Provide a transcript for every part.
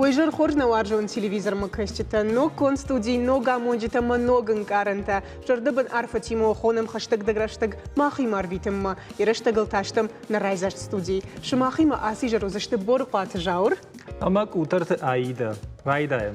ويجر خرجنا وارجون تلفزيون مكشتة نو كون ستودي نو جامونجتا ما نوغن كارنتا جردبن عرفتي مو خونم خشتك دغرشتك ما خي مارفيتم ما يرشتغل تاشتم نرايزاش ستودي شما خي ما اسي جروزشت بورقات جاور اما كوترت عايده رايده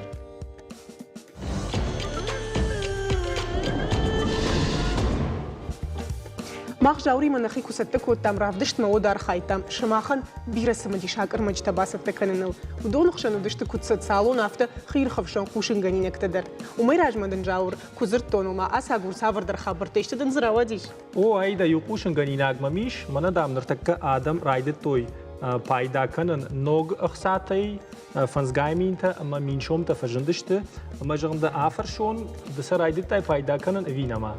ماخ جاوري منخي كوستكو تام رافدشت مودار خايتام شماخن بيرسم دي شاكر مجتباسة تكننو ودون خشنو دشت كوتسات سالون افتا خير خفشان خوشن غنينك تدر وما يراج مدن جاور كوزرتونو ما اسا غور سافر در خبر تشت دن زراوديش او ايدا يوقوشن غنيناك مميش منا دام نرتك ادم رايده توي پایدا کنن نوگ اخساتی فنزگایمینت اما مینشوم تفجندشت اما جند آفرشون دسر رايده تای پایدا کنن وینما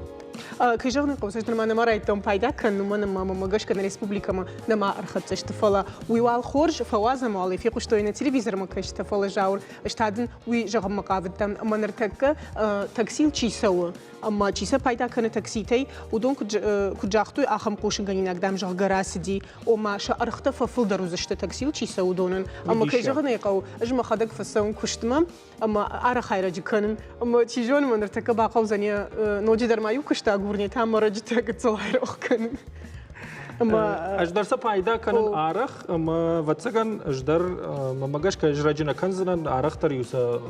كيجون قوسش لما أنا مرة يتم بايدا كان نمنا ما جاش كان الريسبوبليكا ما نما أرخدش تفلا ويوال خورج فوازا مالي في قشتو إن التلفزيون ما كاش تفلا جاور اشتادن ويجهم مقابلتهم أما نرتك تكسيل شي سوا أما شي سا بايدا كان تكسيتي ودون كجاختو آخم قوشن غني نقدام جغ جراس دي وما شا أرخت ففل دروزشت تكسيل شي سوا دونن أما كيجون يقو أجمع خدك فسون كشتمم أما أرخ خيرج كانن أما تيجون ما نرتك باقو زنيا نوجي در ما يوكشتا غورني تام رجت كتصور أخكن أما أجدر سبايدا كان أرخ أما واتسجن أجدر ما جاش كجراجنا كنزنا أرخ تريوسا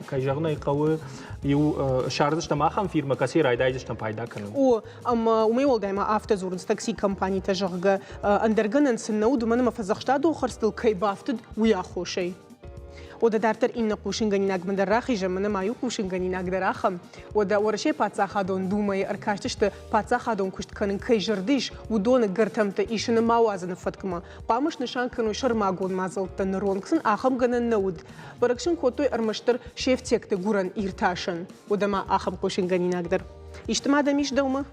كيجغنا يقوي يو شاردش تماخم فيرما كسي رايدايدش تبايدا كانوا او اما ومي ولدايما افتر زورنس تاكسي كمباني تجرغ اندرغنن سنود من ما فزخشتادو خرستل كي بافتد ويا خوشي ودا دارتر إن قوشن غنيناك من دراخي جمنا ما يو قوشن غنيناك دراخم ودا ورشي باتسا خادون دوماي أركاشتشت باتسا خادون كشت كانن كي جرديش ودون غرتمت إيشن ما وازن فتكما بامش نشان كانوا شرماغون مازلت نرونكسن آخم غنن نود بركشن كوتوي أرمشتر شيف تيكت غورن إيرتاشن ودا ما آخم قوشن غنيناك در إجتماع دميش دوما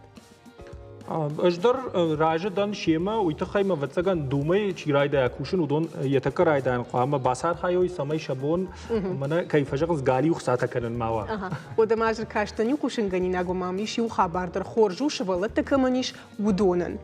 أجدر راجع دان شيما ويتخيم واتسجن دومي شرايدا يكوشن ودون يتكر رايدا قام باسار خايوي سماي شبون منا كيف جغز غالي وخساتا كرن ماوا ودا ماجر كاشتن يكوشن غنيناغو ماميش يو خبر در خورجو شبلت كمانيش ودونن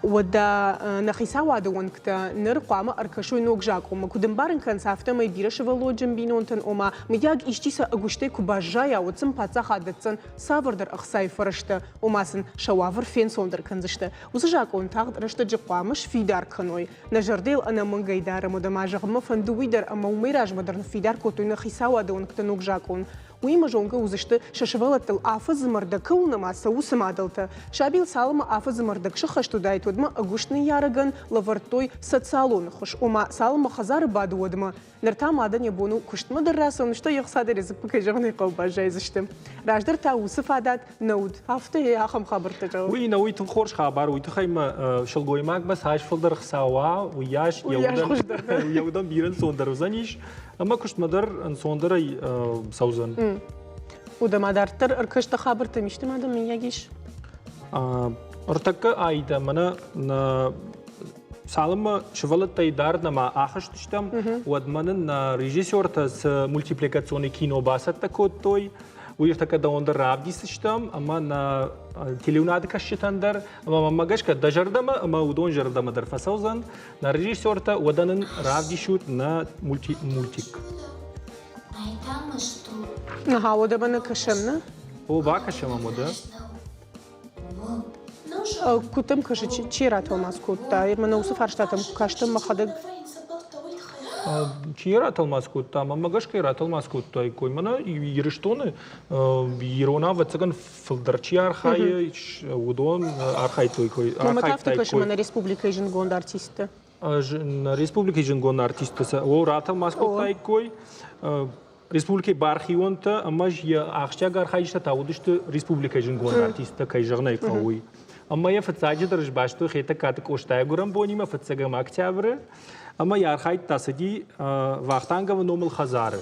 ودا نخيسا وادون كتا نر قام أركشوي نوك جاكو ما كودن بارن كان سافتا ما يبيرش ولو جنبينون تن أما مياج إشتيسا أغشتي كوباجايا وتسم باتسا خادتسن سافر در أخساي فرشتا وماسن شوافر فين سوندر كنزشتا وسجاكون تاغد رشتا جقوامش في دار كنوي نجرديل أنا من غيدار مدا ماجغ مفندوي در أما وميراج مدرن في دار كوتو نخيسا وادون كتا نوك جاكون ويما جونغا وزشت ششفلت الافز مردك ونما سوس مادلتا شابيل سالما افز مردك شخشتو دايت ودما اغوشتني يارغن لورتوي ساتسالون خوش وما سالما خزار باد ودما نرتا مادن يبونو كشتما دراسون شتو يخساد رزق بكجغني قوبا جايزشتم راجدر تا وسفادات نود هفته يا خم خبرت جو وي نوي تخورش خبر وي تخيم شلغوي ماك بس هاش فلدر خساوا وياش يودن بيرن سوندر وزنيش اما كشت مدر ان سوندر سوزن ودا ما دارتر اركشت خبرت مشت ما دم يجيش ارتك ايدا منا سالم شغلت تيدار نما اخشتشتم ودمن ريجيسور تاس مولتيبليكاسيوني كينو باسات تكوتوي ويرتك داوندر رابديسشتم اما نا تليوناد كشتندر اما ما جاش كدجردم اما ودون جردم در فسوزن نا ريجيسور تا ودنن رابديشوت نا مولتيك نها ودا بنا كشمنا هو باكشم مودا كنتم كش تشيرا توماس كوتا يرمنا وصف هرشتاتم كاشتم مخدق تشيرا توماس كوتا ما جاش كيرا توماس كوتا يكوي منا يرشتون يرونا واتسجن فلدرتشي أرخاي ودون أرخاي تويكوي ما تعرف من الريسبوبليكا جنغون ارتيست الريسبوبليكا جنغون ارتيست هو راتا ماسكوتا يكوي Республики Бархионта, амаш я ахчагар хайшта таудышты Республика Жингон артиста кайжагнай кауи. Ама я фацаджи държбашто хета ката коштая горам бонима фацагам октябрь, ама я архайт тасади вахтангава номал хазары.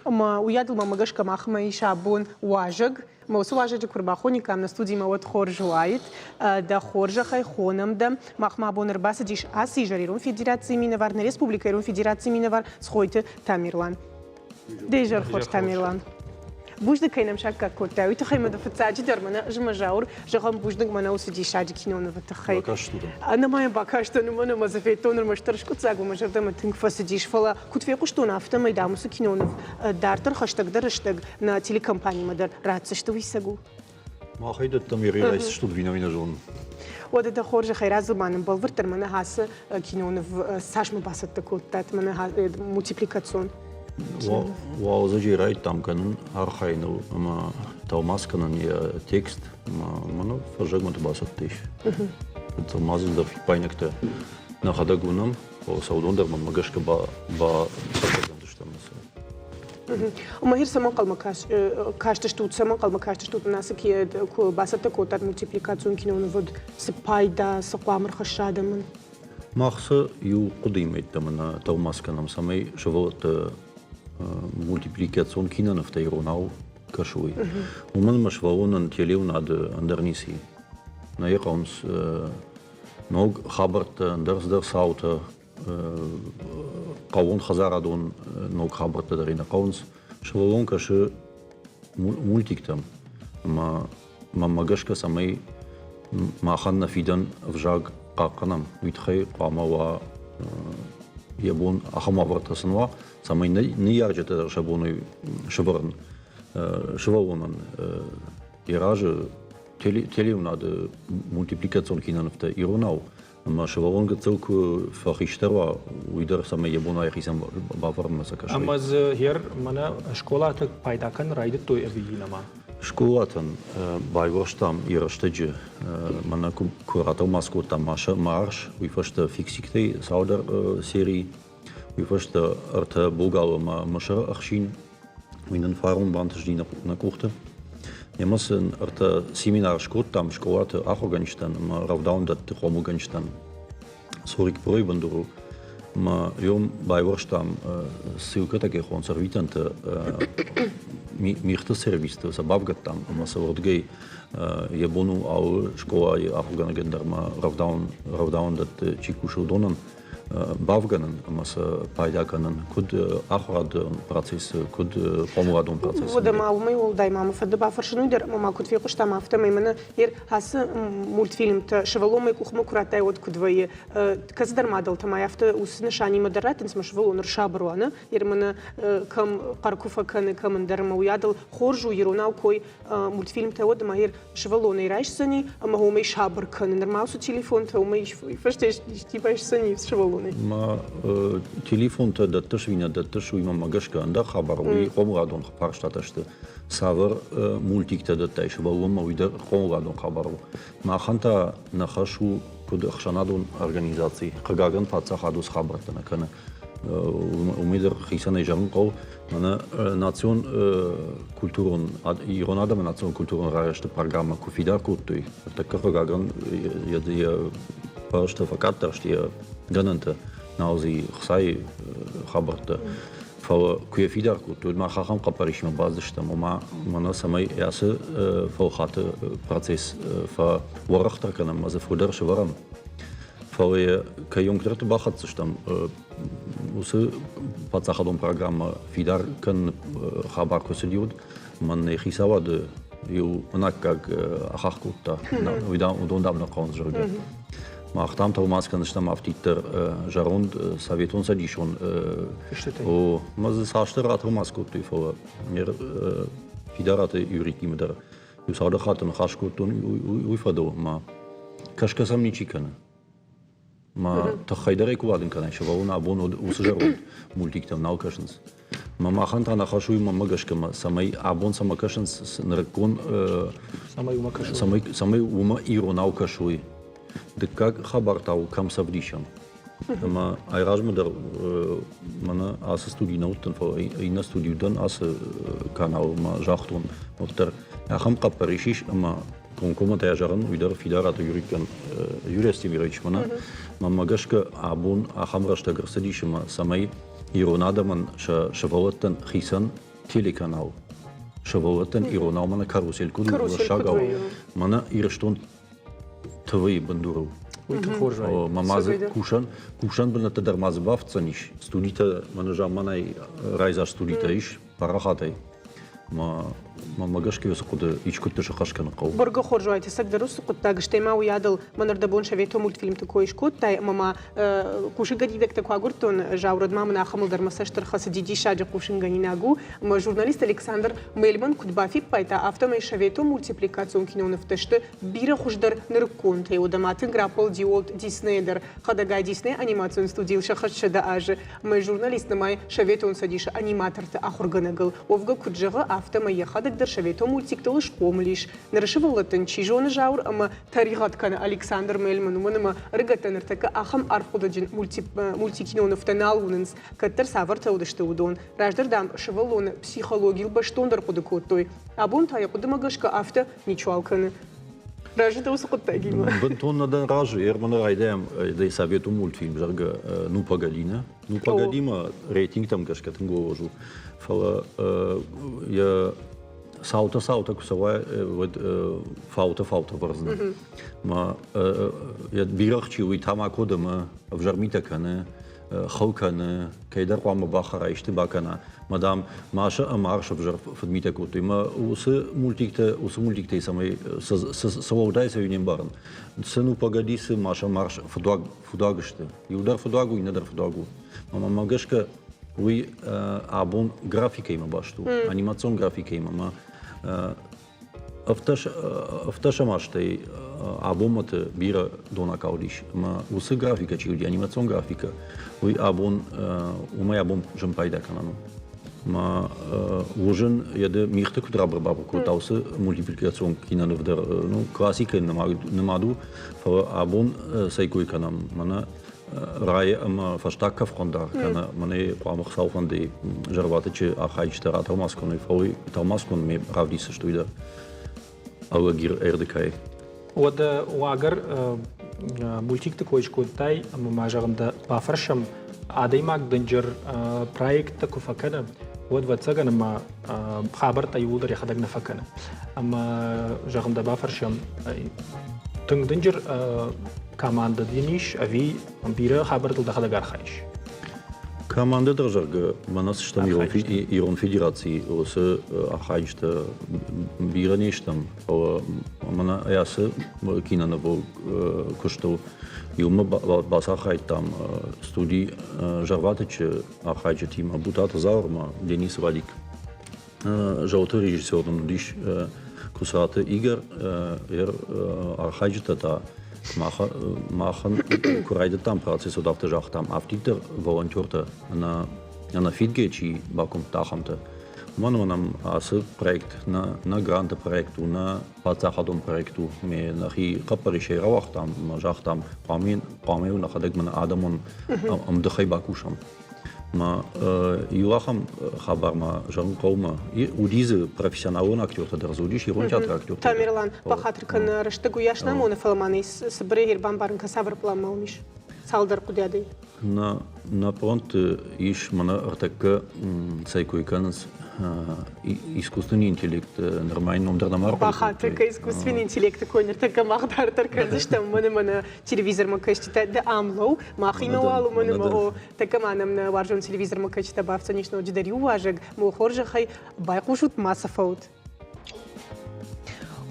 ама уядл мамагаш камахма и шабун واجق موسو واجق كرباخوني كام نستودي موت خورج وايد دا خورج خي خونم دم مخما بونر باس ديش اسي جريرون فيدراتسي مينوار ريسبوبليكا رون فيدراتسي مينوار سخويت تاميرلان ديجر خورج تاميرلان بوجدك كاين مشاك كوتا ويتخي ما دفتاجي درمنا جمجاور جغم بوجدك ما نوسدي شاجي كينون فتخي انا ما يباكاش تنو ما مزفيتون المشترش كنت ساقو ما جرد ما تنفسديش فلا كنت في قشتون افتا ما يدامس كينون دارتر خشتك درشتك نا تيلي كامباني مدر راتسشتو يساقو ما خيدت تميري رايس شتود فينا وينا جون وده ده خورج خيرات زبان بالفر ترمنا هاس كينون ساش مباسط تكوتات منا مولتيبليكاسيون واو زجي رايت там канун архайну ама Томас канун я текст ману фажагмат басат тиш Томас да фипайнекте на хадагунам о саудондер магашка ба وما هي سما قال مكاش كاشتشتوت سما قال مكاشتشتوت الناس كي كو باسات كوتات مولتيبليكاسيون كينون نفد سبايدا سقامر خشاده من مخص يو قديمت تمنا Томас канам самой швот multiplication kinën në ftejronau këshuj. Umën më shvallonën tjeliu në adë ndërnisi. Në e kamës nog xabërt ndërës sautë qawon xazaradon nog xabërt të dërina qawons shvallon këshë multiktëm. Ma gëshka sa mej ma khanë në fidën vëzhag qaqënëm. Vitëkhej qama wa jebon ahama vërtësënua самый неярче это шабоны шабарн швалонан иражи телеу надо мультипликацион кинанфта иронау ама швалон гцелку фахиштерва уйдер самый ебона яхисам баварма сакаши ама з хер мана школата пайдакан райдет той эвигинама школатан байворштам ирштеджи мана куратор маскота маша марш уйфашта фиксиктей саудер серии wie first de Bulgaren maar achien in een farm bandes die naar kochten. Je moest een seminar schot tam schoolate Afghanistan maar ravdown dat de Afghanistan. Sorry ik probeer door maar jong bij worstam zeker dat ik gewoon servitant meer te service te zabavgat tam maar zo wordt gay je bonu al school je Afghanistan daar maar ravdown dat chikusho donan Bavganen, mas пайдаканан, куд ахрад процесс, куд помладон процесс. وده ما وما يولداي ماما فده بافرشنو يدر ماما كنت في قشتا ما فتا ميمنا ير هاس مولتفيلم تا شغلوم يكوخ مكراتاي ود كدوي كزدر مادل تما يفتا وسنشاني مدرات نسمع شغلون رشابروانا ير منا كم قركوفا كان كم ندرما ويادل خورجو يروناو كوي مولتفيلم تا ود ما ير شغلون يرايش سني اما هو ما يشابر كان نرماوسو تليفون تا وما يفشتش تيباش سني شغلون ما تليفون تا تشوينا تشوي ما ماغشكا عند خبر وي قومرادون خبرشتاتشت سافر مولتيك تا تايش وما ويدر قومرادون خبر ما خانتا نخشو كود خشنادون организации قاغان паца хадус خبرتنا كان умидер хисана жангол мана национ культурон иронада национ культурон раеште программа куфидар куттой така قاغان я пашта факатаршти Ganante, nauzi xay xabarta, fa kuya fidar kutu, ma xaxam qaparishma bazdishtam, ma mana samay yası fa xatı proces, fa waraqtar kanam, ma zafudar şvaram, fa kayongtrat baxatsishtam, usı patsaxadon programma fidar kan xabar kusudiud, man xisavad yu manakag axax kutta, udondam na qanzjurga. Maar там Томас конечно автитер жаронд советон садишон о маз саштер Томас кутуй фо нер фидарате юрики мдар ю сауда хатен хашкутун уйфадо ма кашкасам ничикана ма тахайдер екуваден канай шавон абон ус жаронд мультиктам наукашнс ма маханта на хашуй ма магашкама самай абон самакашнс нрекон самай ума иро наукашуй de как хабартау кам савдишам ама айражмадер мана ас студии наутен фо ина студию дан ас канал ма жахтун мохтер ахам қапаришиш ама конкома таяжаран уйдар фидарат юрикан юрести мирич мана мамагашка абун ахам раштагар садишма самай иронадаман шавалаттан хисан телеканал шавалаттан иронамана карусель куду шагал мана ирштон твои бандуру. Мамазы кушан был на тадармаз бавцаниш. Студита манажа манай райза студита иш парахатай. Ма مگاش که خود هیچ کدومش خاش کنه قو برگه خورجوای تسک درست قط تاگشتما و یادل من اردبون شویتو مولت فیلم تکویش کود تا ماما کوشنگی دکت کواگورتون جاورد ما من خمل در مساشتر خاص دیدی شاج کوشنگی ناگو ما ژورنالیست الکساندر ميلمن куд бафи пайта автомай шавето мультипликацион кино нефтеште бире хуждар нерконте удаматын грапл диолт диснейдер хадага дисней анимацион студил шахашда аже май журналист намай шаветон садиша аниматорта ахурганагыл овга куджага автомай хадак дер шавето мультиктол шкомлиш нершивалатын чижон жаур ама тарихат кана Александр Мельман уманама рыгатанертака ахам архудажин мультикино нефтеналунс каттер саварта удаште удон раждердам шивалон психологил баштондер кудыкотой абун тая кудымагашка авто ничуалканы ражда усукоттагима бентон надан ражи ермана айдем да совету мультфильм жарга ну погодима рейтинг там гашкатын гоожу фала я саута кусава вот фаута варзна ма я бирахчи уй тамакодама в жармита кане خوکن که در قوام باخره اشتباه کنه مدام ماشه امارش بجر فدمیت کوتی ما اوس مولتیکته سامی سوالدای سوینیم بارن سنو پگادی س ماشه مارش فداگشته یودار فداگو این ندار فداگو ما ماگش که وی آبون گرافیکی ما باشتو انیماسیون گرافیکی ما افتش ماشته آبومت بیره دونا کاودیش ما اوس گرافیکا چیودی انیماسیون گرافیکا وی آبون اومای آبون جم پیدا کنم ما وجن یاد میخته کدرا برباب کود اوس مولتیپلیکاسیون کینا نفدر نو کلاسیک نمادو فر آبون سایکوی کنم منا رای اما فشتاک کفکندار کنه منی قوام خسافن دی جرباته چه آخایش ترا تماس کنی فوی تماس کن می راودیس شتویده او گیر اردکای وده واگر مولتیک تکویش کودتای اما ماجرم بافرشم عادی ماک دنجر پروژه تکوفکنه ود واتساگن ما خبر تایودر یخدگ نفکنه اما جرم بافرشم تنگ دنجر کامانده دینیش اوی بیره خبر تل دخل گرخایش Команда держага манас штам Ирон Федерации осы ахайшта биранештам мана ясы кинаны бу кушту юма баса хайтам студии жарватыч ахайчы тима бутата заурма Денис Валик жауты режиссердун диш кусаты Игорь ахайчта та machen kurayda tam proces od after jachtam after volonteurta na fitgechi bakom tachamta manam as projekt na grant projektu na patsachadom projektu me nahi qaparishe rawachtam jachtam qamin na khadag man adamon am dkhay bakusham ما يوахам خبر ما جان قوما وديز профессионален актер тадыр зудиш ирон театр актер Тамерлан бахатыр кан раштыгу яшна моны фаламанис сбрегер бамбарын касавр пламалмиш салдар кудяды на понт иш мана артак сайкойканс искусственный интеллект нормально умдардамар бахатыр ка искусственный интеллект койнер така махдар тарказыштам мана телевизор макашта да амлоу махинуалу мана така манам на варжон телевизор макашта бавца нишно дждарю важек мо хоржа хай байкушут масафаут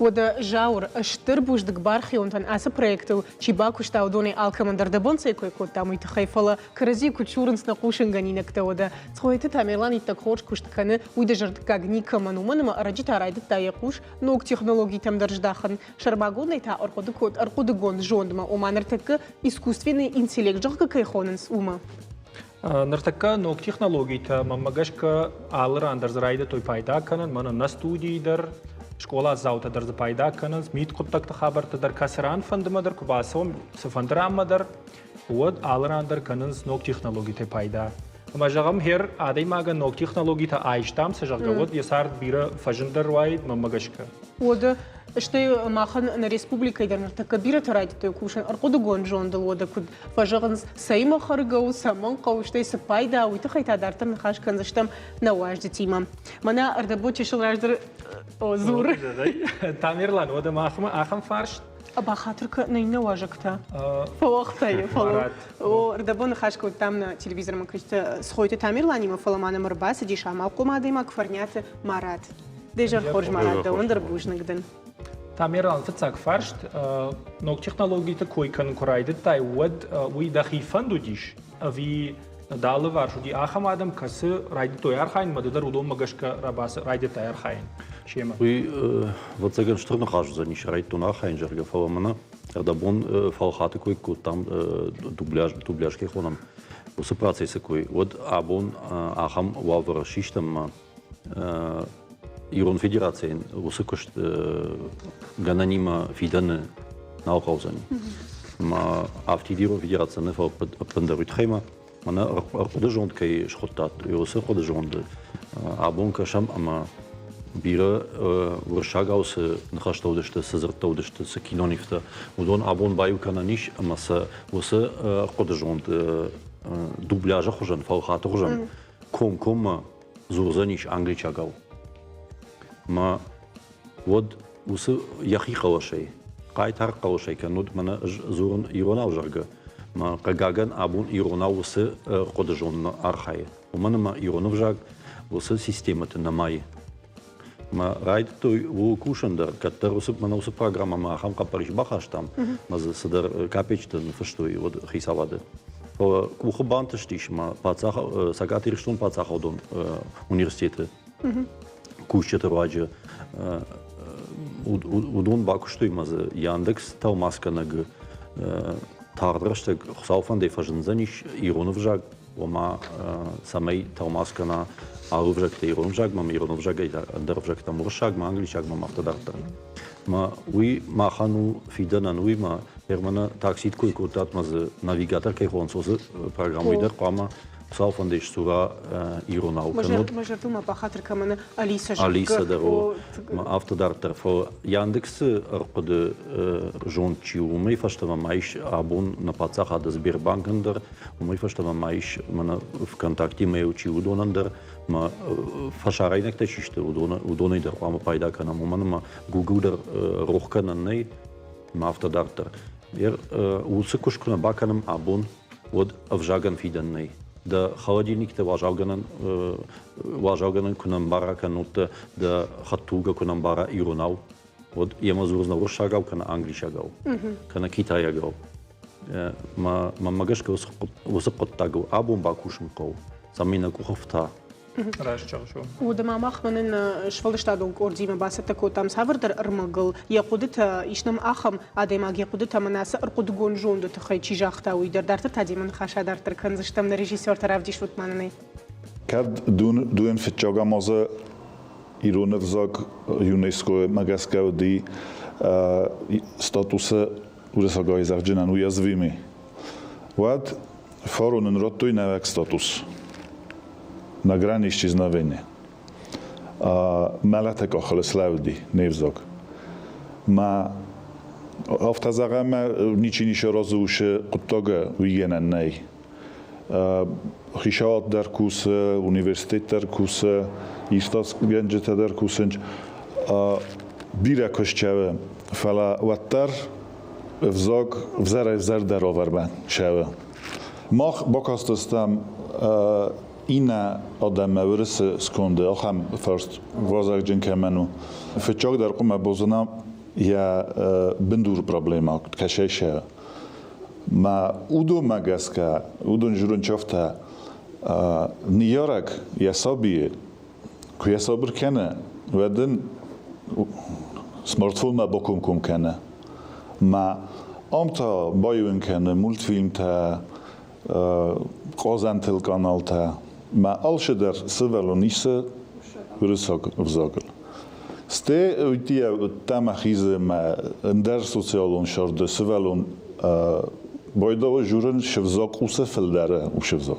وده جاور اشتر بوش دكبار خيونتن اسا بروجكتو چيباكوش تاو دوني الكمندر دبون سيكوي كوت تامو يتخيفلا كرزي كوتشورنس نقوشن غنينك وده تخويت تاميلان يتكوش كوش تكنه وده جرد كاغني كمانو منما راجيتا رايد تايقوش نوك تكنولوجي тем درجداخن شرباغون تا ارقود كود ارقود гон жондма уманертек искусственный интеллект жога кайхоненс ума نرتكا نوك технологии تا мамагашка алыр андер зрайда той пайда канан мана на студии дер школа заута дер пайда канан мит куттак хабарта дер касран фандма дер кубасом сфандрама дер вот алыр андер канан нок технологии та пайда мажагам хер адей мага нок технологии та айштам сажага вот ясар бира фажендер вай мамагашка вот что махан на республика идер така бира тарайт той кушан арқуды гон жондыл вода куд фажагынс сайма харгау саман қауыштай сапайда уйты қайта дартын хаш канзаштам на важды тима мана ардабочи шылраждыр зур Тамерлан вода махма ахам фарш бахатырка нейна важакта фавахтай фала о ардабон хаш куд там на телевизор макашта схойты Тамерлани ма фаламана марбаса дишама қомады ма кфарнята марат ديجر خرج مرة دون دربوش نقدن تعمير الفتاك فرشت نوع تكنولوجيا تكوي كان كرايد تاي ود ويدخي فندو ديش أبي دالو وارشو دي آخر آدم كاس رايد تويار خاين مددر ودوم مغشكا راباس رايد تاير خاين شيما вот sagen streng хаш за ниш райд то нахайн жерга фавамана да бон фалхаты кои там дубляж ке хонам усы процессы кои вот абон ахам вавра шиштам Ирон федерациен усы кош гананима фидане наухаузен ма автидиро федерация не фа пандарутхема мана родежонд кай шхотат усы родежонд абон кашам ама бира вършагаус нахаштаудеща съзъртаудеща са кинонифта удон абон баю кананиш ама са усы родежонд дубляжа хожан фалхата хожан ком зурзаниш англичагау ما ود وس يخي قوشي قايت هر قوشي كنود منا زورن إيرونا وجرجة ما قاعن أبون إيرونا وس قدجون أرخاي ومن ما إيرونا وجرج وس سيستمة النماي ما رايد تو وكوشندر كتر وس منا وس برنامج ما خم قبرش بخشتم ما صدر كابيتشتن فشتوي ود خيساواده هو كوخبان تشتيش ما باتساخ ساعاتير شتون باتساخ ودون университеты кушчета раджа удон бакуштуймазы Яндекс талмасканаг тардрашты хсауфан дефажынзаниш ироновжаг ома самай талмаскана арувжаг те ироновжаг мам ироновжаг андервжаг там уршаг ма англичаг мам автодартар ма уи махану фиданан уи ма ермана таксит кой кутат мазы навигатор кей хонсозы программуйдер қама Салфан деш сура иронау канод. Може дума по хатер камена Алиса. Алиса даро. Автодартер фо Яндекс арқоды жон чиумей фаштава майш абон на пацаха да Сбербанкендер. Умей фаштава майш мана ВКонтакте мей учи удонандер. Ма фашарайнек тешиште удонайдер ама пайда канам. Умана ма Гугудер рохканан ней ма автодартер. Ер усыкушкуна баканам абон от авжаган фиданней. Да холодильникте важалганан кунам бара канута да хатуга кунам бара иронау вот ема зурзна рушагал кана англичагал кана китаягал ма магашка усапоттагал абун бакушм кол самина куховта راشتشو ودما مخمنن شفلشتادون كورديما باستا كوتام سافردر ارمغل يقودت يشنم اخم ادما يقودت مناس ارقود گونجون دو تخي چيجاختا ويدر دارتر تاديمن خاشا دارتر كنزشتم ريژيسور ترافديش وتمانني كاد دون فتشوغا موزا ироневзак ЮНЕСКО магаскао ди статуса уресагай зарджинан уязвими вот форонен роттой навек статус на грани исчезновения. Мелетек охлес левди, невзок. Ма автозагаме ничи нише розуше куттога вигенен ней. Хишаат дар кусе, университет дар кусе, истас генджета дар кусенч. Бире кошчеве фала ваттар взок взер дар овербен шеве. Мах бакастастам اینا آدم ورس سکنده آخام فرست وازق جن کمنو فچاق در قم بازنام یا بندور پرابلم آکت کشیشه ما اودو مگس که اودو نجورن چفته نیارک یا سابیه که یا سابر کنه ودن سمارتفون ما بکم کم کنه ما آمتا بایون کنه مولت فیلم تا قازنتل کانال تا ما alšeder svelonise vzagel. Ste utia tamachize ma der socialon shorde svelon boydo juren shvzak usefeldare ushvzak.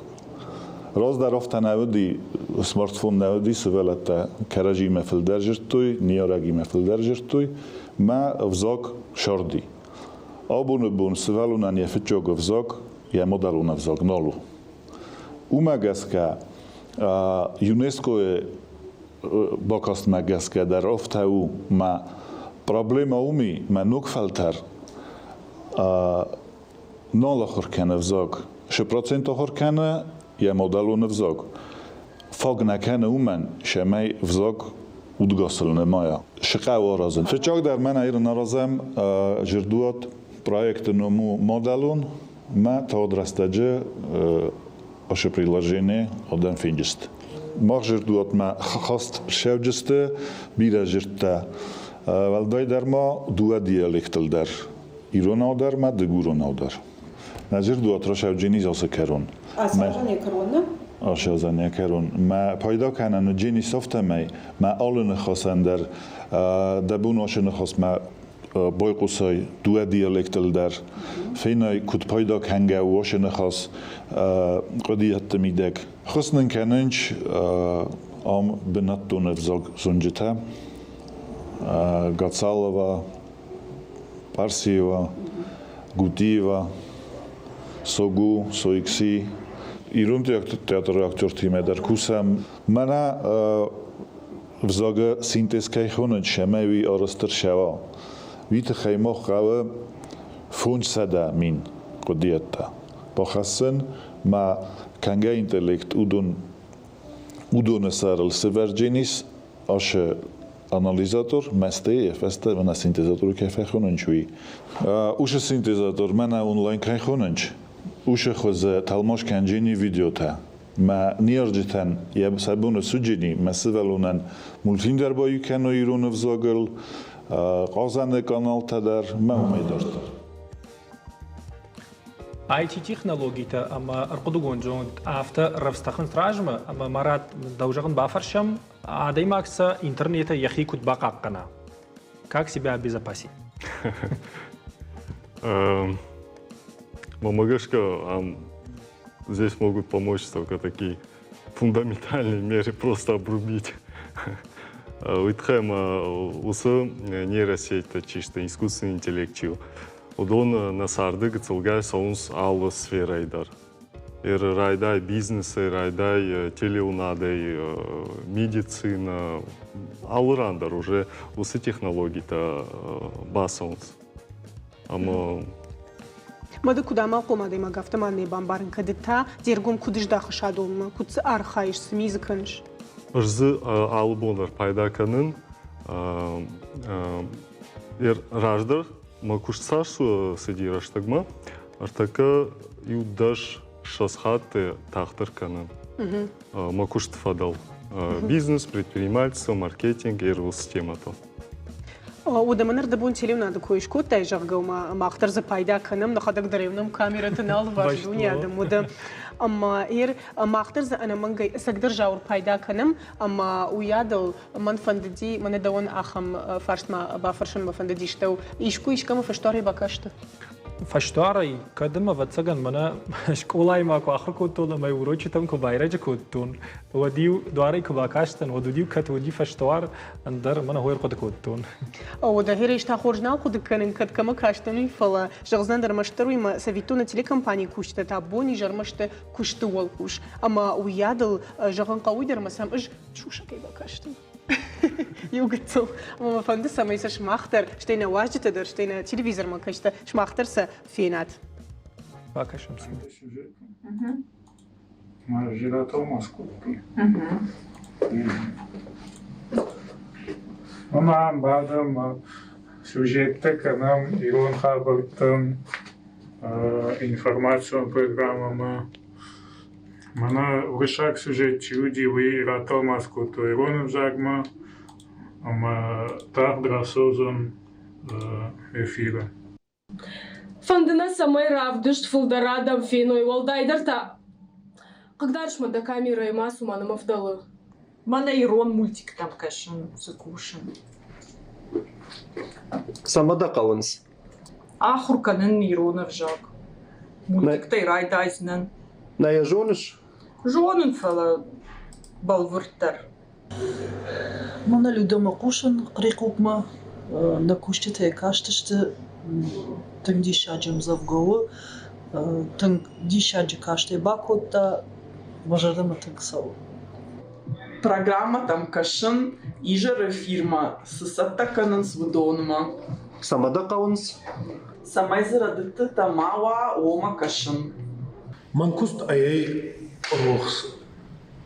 Roz dar oftanavdi smartphone navdi svelata karajime felderjertoy niaragime felderjertoy ma vzak shordi. Abun svelon an yefchog vzak ja modaluna vzak nolu. Umagaska UNESCO je bakast magaska dar oftau ma problema umi ma nukfaltar nola horkene vzog 1% horkene je modalu nevzog fog nakene umen shemay vzog udgasılne maya. Şıqa orazın. Fıçak der mena ir narazem jirduat проекты modelun ma ta odrastacı aşı приложение один финджист. Мах jirduat ma hast şevciste bir jirta. Valday derma dua dialektal der. İrona der ma de gurona der. Nazir duat roşevcini zası keron. Asarjan karonna? آشازانی کرون. ما پیدا کنن و جینی سفته می ما آل نخواستن در دبون آش نخواست ما بای قصای دو دیالکتل در فینای کد پیدا کنگه و آش نخواست قدیت میدک خواستن کننج آم بناتون افزاگ زنجته گاتسالوا پارسیوا گوتیوا سوگو سویکسی İrum tiyatro aktör time der kusam mana vzaga sintez kay khonun şemevi arastır şeva vit khaymo khawa funç sada min qodiyata baxasın ma kanga intellekt udun esarl severgenis aşe analizator mestey festa mana sintezator kay khonun chui uş sintezator mana online kay khonun Ușă xoze talmoș canjini videota. Ma niergitan je sabună sugini, ma sivelunan multinder boyu kano irună vzogel, qazane kanal tadar, ma umeydortar. IT технологията, ама арқуду гонжон афта равстахын стражма, ама марат даужагын бафаршам, адаймакса интернета яхи кут бақаққана. Как себя обезопасить? Мамагашка, здесь могут помочь только такие фундаментальные меры, просто обрубить. Уитхэма усы нейросеть, чисто искусственный интеллект. Удон насарды гцелгай соунс алва сферайдар. Райдай бизнесы, райдай телеунадай, медицина, алырандар уже усы технологии-то басаунс. ماده کدام قوماده ما گفته من نیبان بارن کدی تا دیرگم کدش داخل شدوم کدس آرخایش سمیز کنش. Rzı albonlar payda kanın rajdar makuşsar su sedi raştagma artaka yudaş şashatı tahtır kanın makuşt fadal бизнес, предпринимательство, маркетинг и системата. ودمنر دبون تليونا دكويش كوت تاجر قوما ما اختار زبايدا كنم نخدك دريونم كاميرا تنال فاجدون يادم ودم اما اير ما اختار ز انا من جاي اسقدر جاور بايدا كنم اما ويادل من فنددي من دون اخم فرش ما بافرشن ما فندديش تو ايشكو ايشكم فشتاري باكشت Фаштуарай, кадема вацаган мана школай мако ахр кутула май урочи там ко байраджа кутун. Вадиу дуарай ко бакаштан, вадудиу кат вади фаштуар андар мана хоер код кутун. وده هيريش تاخورجنا خود كان كد كما كاشتني فلا جغزان در مشتروي ما سفيتونا تلي كمباني كوشت تابوني جرمشت كوشت والكوش اما ويادل جغن قوي در مسام اج شو شكي بكاشتن يوجتو ما فندس ما يسش ماختر شتينا واجت در شتينا تلفزيون ما كاشت شماختر س فينات Бакашам си. Ma girato mascotti. Ama badam сюжетте канам Ирон Хабартан информацию программа мана вышак сюжет чуди вы рато маскоту Ирон Загма ама так драсозон эфира. Фандына самай равдышт фулдарадам феной валдайдарта. Когда ж мы до камеры и массу манам авдалы? Мана Ирон мультик там кашин закушен. Самада қалыныз. Ахурканын Иронов жак. Мультиктай райдайзнын. Ная жоныш? Жонын фала балвырттар. Мана людома кушан қрикукма на куштите каштышты тың дишаджым завговы тың дишаджы каште бакотта мажардама тың сау. Программа там кашын ижары фирма сысаттаканын свыдоныма. Самада қалыныз? Самай зарадыты тамава ома кашын. Манкуст аяй рохс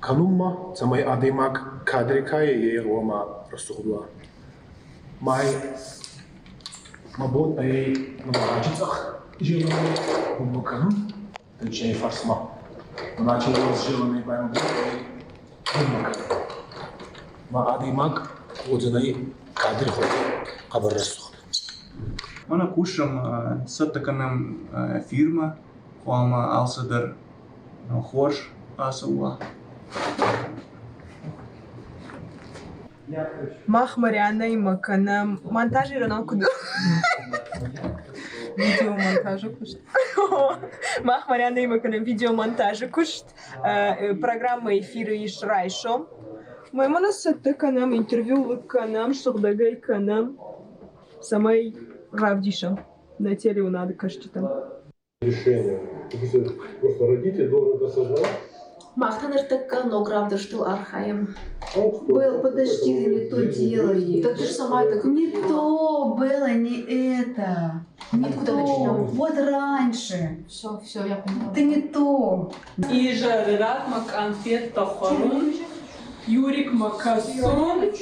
Канумма, самай адаймак кадрикая и рома рассудла. Май мабот ай намагачицах живой умуканум, тенчей фарсма. Начал разжеванный бамбук ай умуканум. Ма адаймак удзанай кадри ходи хабар рассудла. Мана кушам саттаканам фирма, хуама алсадар хорш асуа. Мах Мариана и Макана монтажи на куда? Видеомонтажа кушт. Мах Мариана и Макана видеомонтажа кушт. Программа эфира и шрайшо. Мы манас канам интервью канам шурдагай канам самой равдиша на теле надо кажется там. Решение. Просто родитель должен осознавать. Махтанер так, но правда, что архаем. Был, подожди, ты не то делаешь. Так ты же сама так... Не то было, не это. Не откуда начнем? Вот раньше. Все, я поняла. Ты не то. И жарат маканфет тахарун. Юрик Макасон.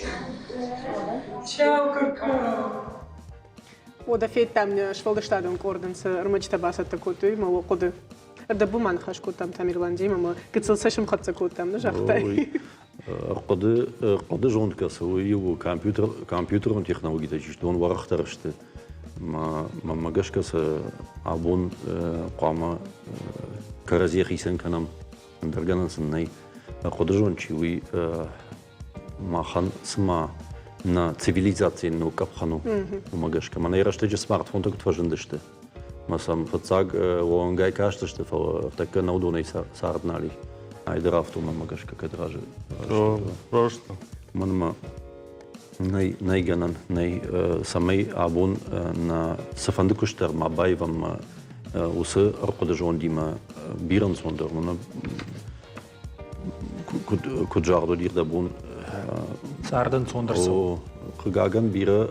Чао, кака. وده في تام شغل شتادون كوردن سرمج تباسة تكوتي ما وقده الدبو ما نخش كوتام تاميرلاندي ما كتسل سشم خط كوتام نجحتاي قد جون كسوي وكمبيوتر وتكنولوجيا تجدون ورخترشت ما جاش كس عبون قامة كرزية خيسن كنام درجنا سناي قد جون شوي ما خان سما на цивилизацийну капхану умагашка. Мана ираште же смартфон так тважендеште. Ма сам фацаг лонгай каштеште в така наудоной сарднали. Айдрафту мамагашка кадраже. Просто. Манма найганан най самай абун на сафандыкуштер мабайвам усы аркодажон дима биран сондер. Мана куджардо дир дабун Сарден сондерсо. Гаган бира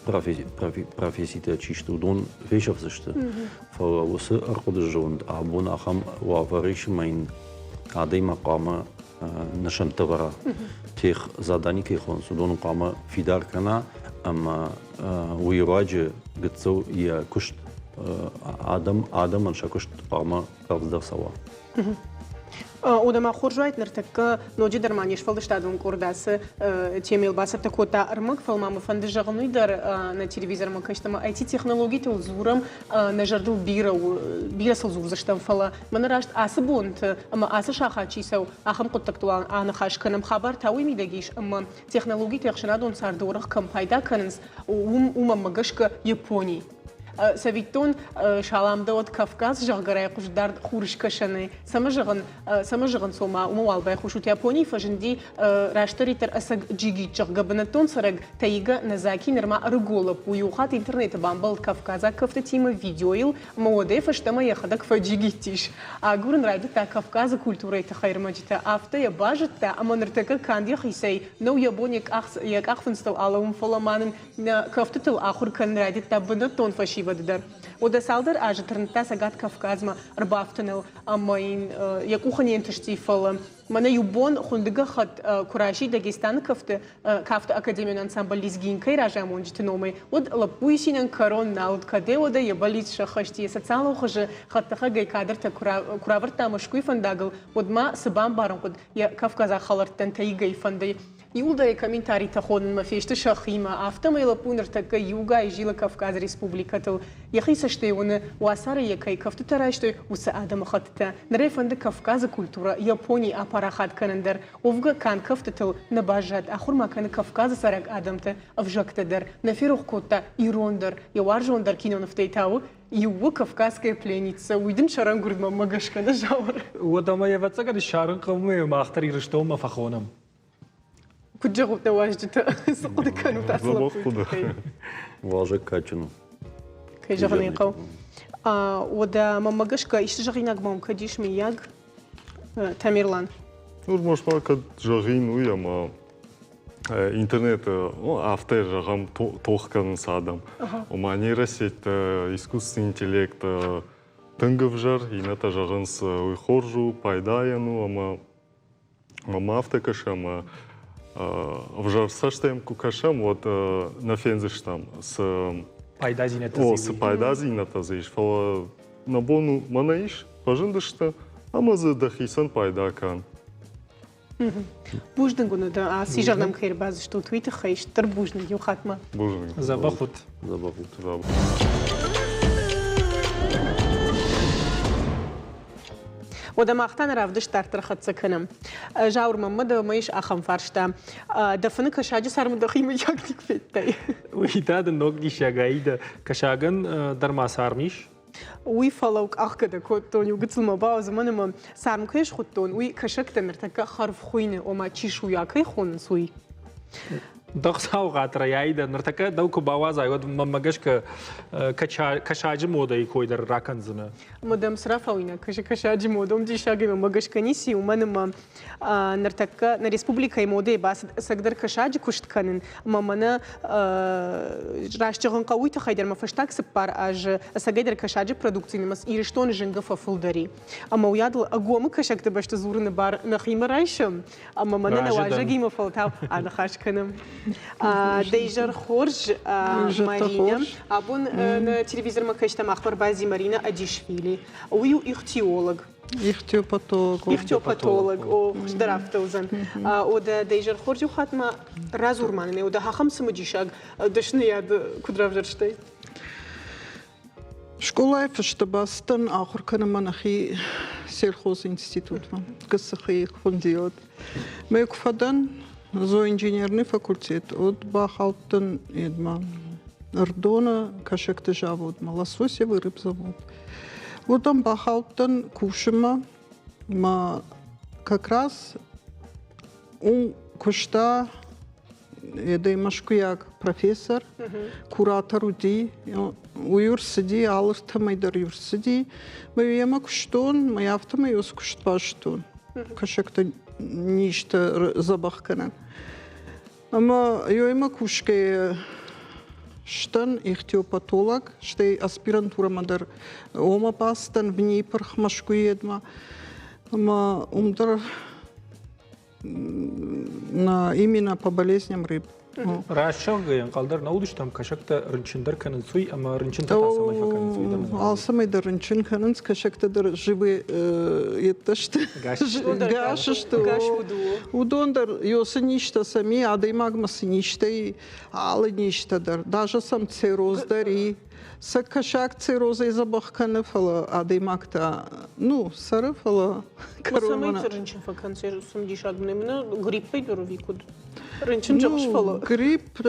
профессията чисто дон вешавзаште. Фаусы аркодажон абун ахам вавариш майн адей мақама нашам тавара. Тех задани кехон судон қама фидар кана ама уйваджи гцо я кушт адам анша кушт қама правздасава. ودما خرجت نرتك نوجي درمانيش فلشتادون كورداس تيميل باسر تكوتا ارمك فلما مفند جغنوي در на телевизор ما كشتما اي تي технологии تو زورم نجردو بيرا سلزور زشتم فلا من راشت اسبونت اما اس شاخاچي سو اخم قطقتوان انا خاش كنم خبر تاوي ميدگيش اما технологии تخشنادون ساردورخ كم пайда كنز وما مگشك يابوني سويتون شالام دوت كافكاز جغرای خوش درد خورش کشنه سمجغن سوما وموال بای خوشوت یابونی فجندی راشتری تر اسگ جیگی جغبنتون سرگ تایگا نزاکی نرما رجولب ويوخات انترنت بامبل كافكازا كفت تيم فيديويل موده فشتما يخدك فجيجي تيش اغورن رايد تا كافكاز كولتوري تخير مجتا افتا يباجت تا امنرتك كاندي خيسي نو يابونيك يك اخفنستو алаум фоламанын كفتتل اخر كان رايد تا بنتون فشي بدر وده سالدر اجترنتا ساغات كافكازما ربافتنل امين يكوخني انتشتي فلم مانا يوبون خوندگا خد كراشي داغستان كافت اكاديميون انسامبل ليزگين كاي راجامون جتنومي ود لبويشينن كارون ناود كده وده يباليت شخشتي ساتسالو خج خطخه گاي كادر تا كراورتا مشكوي فنداغل ود ما سبام بارن قد يا كافكازا خلرتن تاي گاي فندي يولدا комментарий тахон мафеште шахима автома илапунер така юга и жила Кавказ республиката яхиса ште уна васара якай кафта тараште уса адам хатта нрефанде Кавказа культура Япония апарахат канандер овга кан кафтатыл набажат ахур макан Кавказа сарак адамта авжактадер нафирух кота ирондер яваржондер кинонофтейтау Юго Кавказская пленница уйден шаран гурдма магашка на жавр ودما يفتسك الشارن قومي ماختري رشتوم مفخونم كنت جاوبت واجد سقط كانوا تعصلوا واجد كاتشنو كي جغني قو ودا ماماغشكا إيش جغيناك مام كديش مياغ تاميرلان Может, пока жагину я ма интернет автор жагам тохкан садам. У меня нейросеть, искусственный интеллект, тынгов жар, и на та жаган с уйхоржу, пайдаяну, ама Мафта кашам, в жарсаштем кукашам, вот на фензиштам с Пайда зинета О, с пайда зинета зиш. Фала на бону манаиш, пажындышта, амазы дахисан пайда кан. Буждың күні да сижағым қайыр базы что твиті қайыштыр буждың ю қатма. Буждың. Забахут. ودماغتان رافدش تارتر خد سکنم. جاور محمد مایش آخام فرشته. دفنه کشاجی سرم دخیم یکتیک فیتی. ویداد نوگی شگایی دا کشاگن در مسار میش. وی فلوک آخکده کتون یو گتل مباو زمانم سرم کش خودتون وی کشکت مرتکه خرف خوینه و ما چی شویا کی خون سوی. دخساو قطره یایده نرتکه داوکو باواز آید مگش که کشاجی مودایی کوی در راکن زنه. مدام صرف اوینا کشاجی مودم دیشاگی مگش کنیسی و منم نرتکه نریسپوبلیکای موده باس سقدر کشاجی کشت کنن مامنا راشتغن قوی تخیدر مفشتاک سپار اج سقدر کشاجی پرودکتینی مس ایرشتون جنگ ففلدری. اما ویادل اقوام کشکت باشت زورن بار نخیم رایشم. اما من نواجهی مفلتاو آن خاش کنم. دیجر خورج مارینم ابون نه تلویزیون ما کشتم اخبار بازی مارینا ادیشویلی ویو اختیولوگ اختیوپاتولوگ او درافت اوزن او ده دیجر خورج و خاتم رازورمانه او ده هخم سمجیشاگ دشنه یاد کدرافدرشتی شکلای فشتباستن آخر کنم من اخی سلخوز انستیتوت من قصه خی خوندیاد میکفدن зооинженерный факультет от Бахалтен Эдман. Эрдона кашекте завод, лососевый рыбзавод. Вот там Бахалтен Кушима, ма как раз он кушта, это имашкуяк профессор, куратор уди, университет, алыртамайдар университет, мы ема куштон, мы автомай ос куштпаштон, кашекте ништа забахканан. Ама йоима кушке штан ихтиопатолог, штей аспирантура мадар ома пастан в ней пархмашкуедма. Ама умдар на именно по болезням рыб. Рашагы, калдар наудиш там кашакта рынчиндар канын суй, ама рынчин та самай факан суй да. Алсамай да рынчин канын кашакта дар живы етташты. Гашышты. Удондар йосы ништа сами, ада имагмасы ништа и алы ништа дар. Даже сам цирроз дари. Сак кашак цирроза забахканы фала, ада имагта, ну, сары фала. Самай рынчин факан сум дишагмны, гриппой дуровикуд. Рынчин жабшфала. Грипп,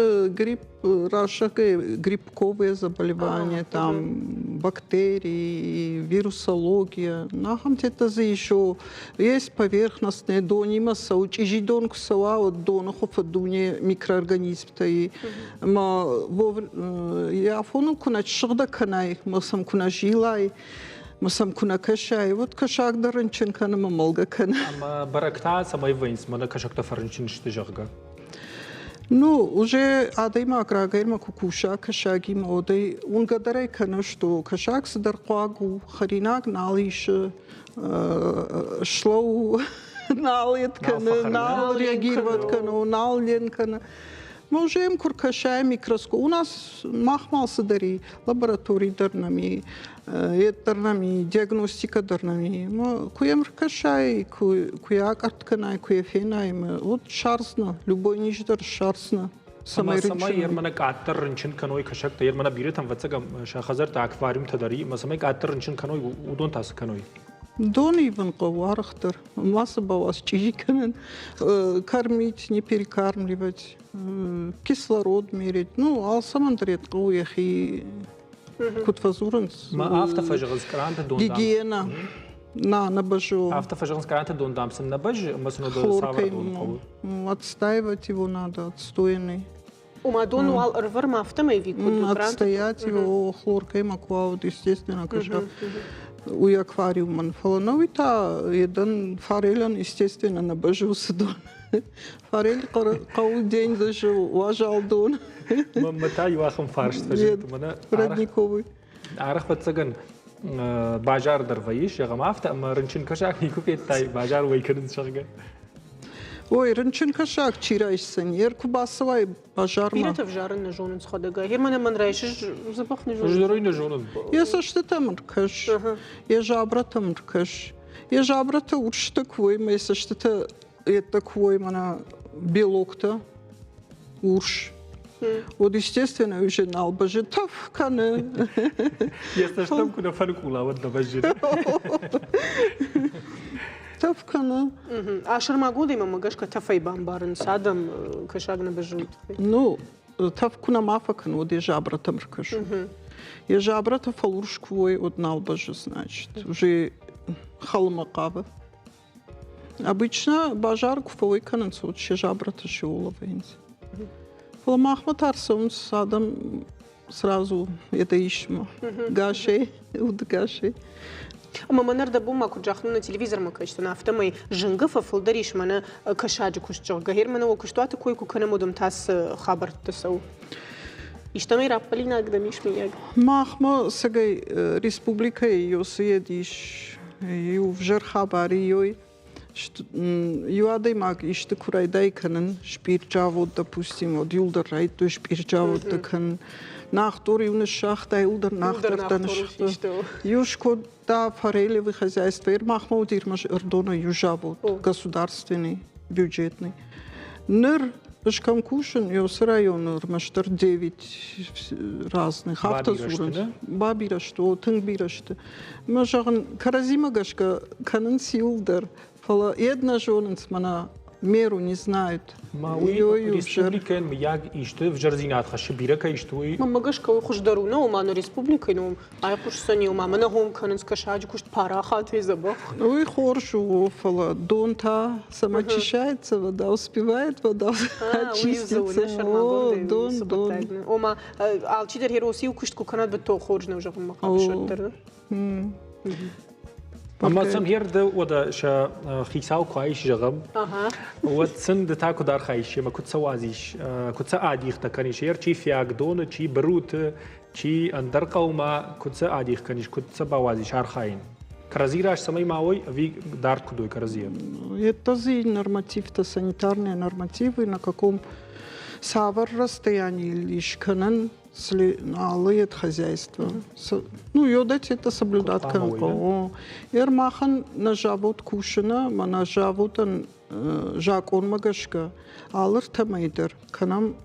грибковые заболевания, там бактерии, вирусология. Нахам это еще есть поверхностные донима, саучи донку сава от донахов дуне микроорганизм таи. Я фону кунать шагда канай, масам куна жилай. Масам куна кашай, вот кашак да рынчин кана мамалга кана. Ама баракта самай вейнс, мана кашак-то фарынчин шты жагга. Ну, уже адайма аграгайма кукуша кашаги модай, он гадарай кана, что кашак садарқуагу харинаг налиш шлоу налет кана, нал реагировать кана, нал лен кана. Можем куркашай микроскоп. У нас махмал садари, лаборатории дарнами, дарнами, диагностика дарнами. Куем ркашай, куя картканай, куя фенай. Вот шарсна, любой ниждар шарсна. Самай ермана каттар рынчин каной кашакта ермана бире там вацага шахазар та аквариум тадари, ма самай каттар рынчин каной удон тас каной. Дон иван ковархтар, масса бавас чижи канен, кормить, не перекармливать, кислород мерить. Ну, алсамандрет куяхи кутвазуранс. Ма автофажгас каранта дон. Гигиена. На бажу. Автофажгас каранта дон дамсен на баж, масно до савар дон. Отстаивать его надо, отстойный. Умадон уал рвар мафтамай викуд. Отстоять его хлоркой макуаут, естественно, каша. У аквариума фаланови та един форелен естественно на бажуса дон. Форель кау день даже уважал дон. Мата юахам фарш фажит мана родниковый. Арах бацаган бажар дарваиш ягам афта ама рынчин кашак нику кеттай бажар вайкерин шага. Ой, рынчин кашак чирайсын, ерку басывай бажарма. Бирет вжарын на жонын сходага. Германа манрайшиш запахны жон. Ждерой на жонын. Еса что там ркаш. Я жабра там ркаш. Я жабра-то уршта квой, если что-то это квой, мана белок-то урш. Вот, естественно, уже на албаже тавканы. Если что, куда фанкула, вот на бажире. Тавканы. А шармагода има магашка тафай бамбарын садам кашагна бажут. Ну, тавкуна мафакан, вот я жабра там ркаш. Я жабра-то фалурш квой, вот на албаже, значит. Уже халмакава. Обычно бажар куфовой канцу, вот я жабра-то шиуловенец. Махмат Арсом с садом сразу это ищем. Гашей, удгашей. Маманар да бума куджахну на телевизор макачта на автомой жингафа фулдариш мана кашаджи кушчо. Гахирмана окуштуата кой кукана мудам тас хабар тасау. Иштамай раппалина гдамиш мияг. Махма сегай республика ее съедиш, ю вжер хабари ёй. Юадей маг иште курайдай канен шпирчавод, допустим, от юлдер райто шпирчавод такан нахтор юна шахта юлдер нахтор таншахта. Юшко да форелевые хозяйства, махма удирмаш эрдона южавод, государственный, бюджетный. Нер Шкам кушен, ёс район, маштар 9 разных автозурен. Бабира что, тынгбира что. Мажаган каразима гашка канен силдер. Фала една жоненц мана меру не знают. Мауи республика мияг иште в Джарзинат хаши бирека иштуи. Магашка хуждару на уману республика ну ай хушсани умама на хом канен скашаджи кушт пара хаты забах. Ой хоршу фала донта самоочищается, вода успевает, вода очистится. О, дон. Ома алчидер хероси кушт куканат бето хоржна уже махашоттер. Ама сам هرده ودا شا خيساو كويس جغم. وتسند تاكو دار خايش ما كنت سوازيش كنت سعاديخ تكنيش ير شي فياك دون شي بروت شي اندر قوما كنت سعاديخ كنيش كنت سبوازيش архаин. Каразирааш самой маой ви дар кудой каразия. Это норматив-то санитарные нормативы на каком савар расстоянии лишь канен лет хозяйства. Ну, йодать это соблюдать канко. Ермахан на жавот кушана, мана жавотан жакон магашка. Алыр тамайдер. Канам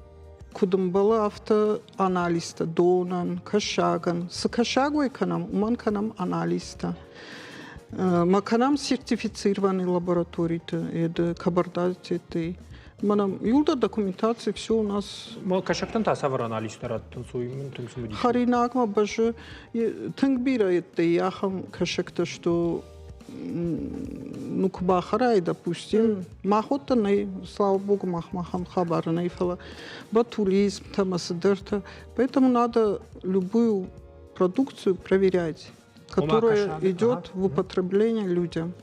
кудумбала автоаналиста донан, кашаган. С кашагой канам, уман канам аналиста. Маканам сертифицированный лабораторий-то, это кабардатеты. Манам юлда документация все у нас. Ма кашактан та савар анализ тарат тунсуймун тунсумуди. Харинагма баже тынгбира это яхам кашакта что ну кбахарай допустим махотта не слава богу махмахам хабарна ифала батулизм тамасдерта, поэтому надо любую продукцию проверять, которая идет в употребление людям.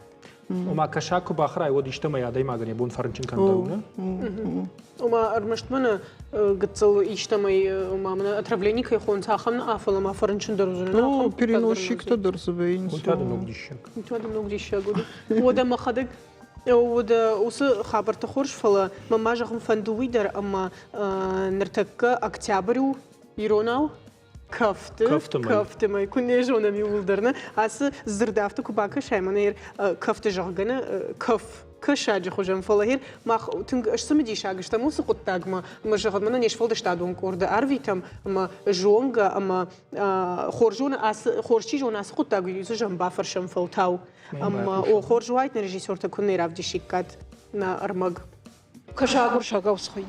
وما كشاكو باخراي ودي اجتماع يا دايما غني بون فرنشن كان دونا وما ارمشتمنا قتل اجتماع وما من отравление يخون تاخمنا افلا ما فرنشن درزنا ну переносчик-то درزبين كنت هذا نوغديشك ودا ما خدك ودا وس خبر تخرج فلا ما ماجهم فندويدر اما نرتك октябрю يروناو كفته ما يكون يجونا ميولدرنا أس زردافته كباكة شيء من هير كفته جاغنا كف كشاج خوجم فلاهير ما تنج أشتمدي شاغش تموس قطاق ما جاغد منا نيشفول دشتادون كورد أرفيتم ما جونغا أما خورجونا أس خورشي جونا أس قطاق يسجم بافرشم فلتاو أما أو خورجوايت نرجيسور تكون نيرافدي شيكات نا أرمغ كشاغور شاغوس خينا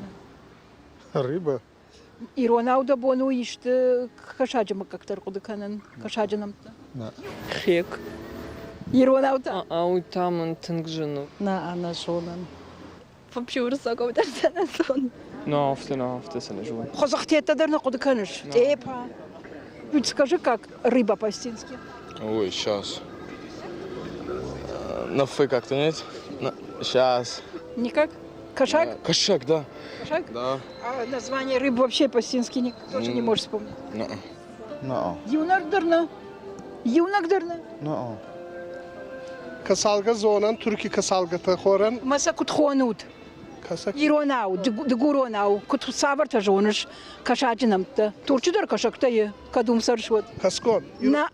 الربا إيروناودا بونو يشت كشاجم كاكتر قد كانن كشاجنمتا لا خيك إيروناودا أو تامن تنجنو نا أنا شونن فبشور ساقو درسنا сон نافت سنة جوا خزختي تدرنا قد كانش إيبا скажи как рыба по-стински ой сейчас на фы как-то нет сейчас никак кошак кошак да кошак да а название рыбы вообще по-стински тоже не можешь вспомнить Юнагдырна Kasalga zonan Türkiye kasalga ta xoran. Masa kutxonut. Иронау, дгуронау, кут саварта жоныш, кашаджинамта. Турчидар кашактайы, кадум саршват. Каскон. На,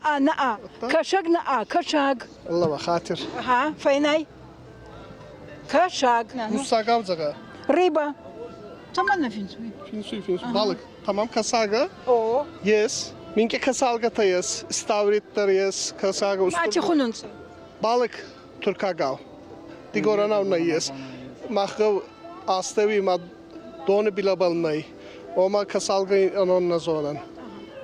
кашаг на, кашаг. الله بخاطر. Ага, файнай. Кашаг. Мусагав зага. Рыба. Tamam финсуй. Финсуй. Balık. Tamam kasaga. O. Yes. Minke kasalga tayes. Stavritler yes. Kasaga ustur. Maçı hununsa. Balık. Turkagav. Digoranav na yes. Mahgav astevi ma donu bilabalnay. Oma kasalga anon na zonan.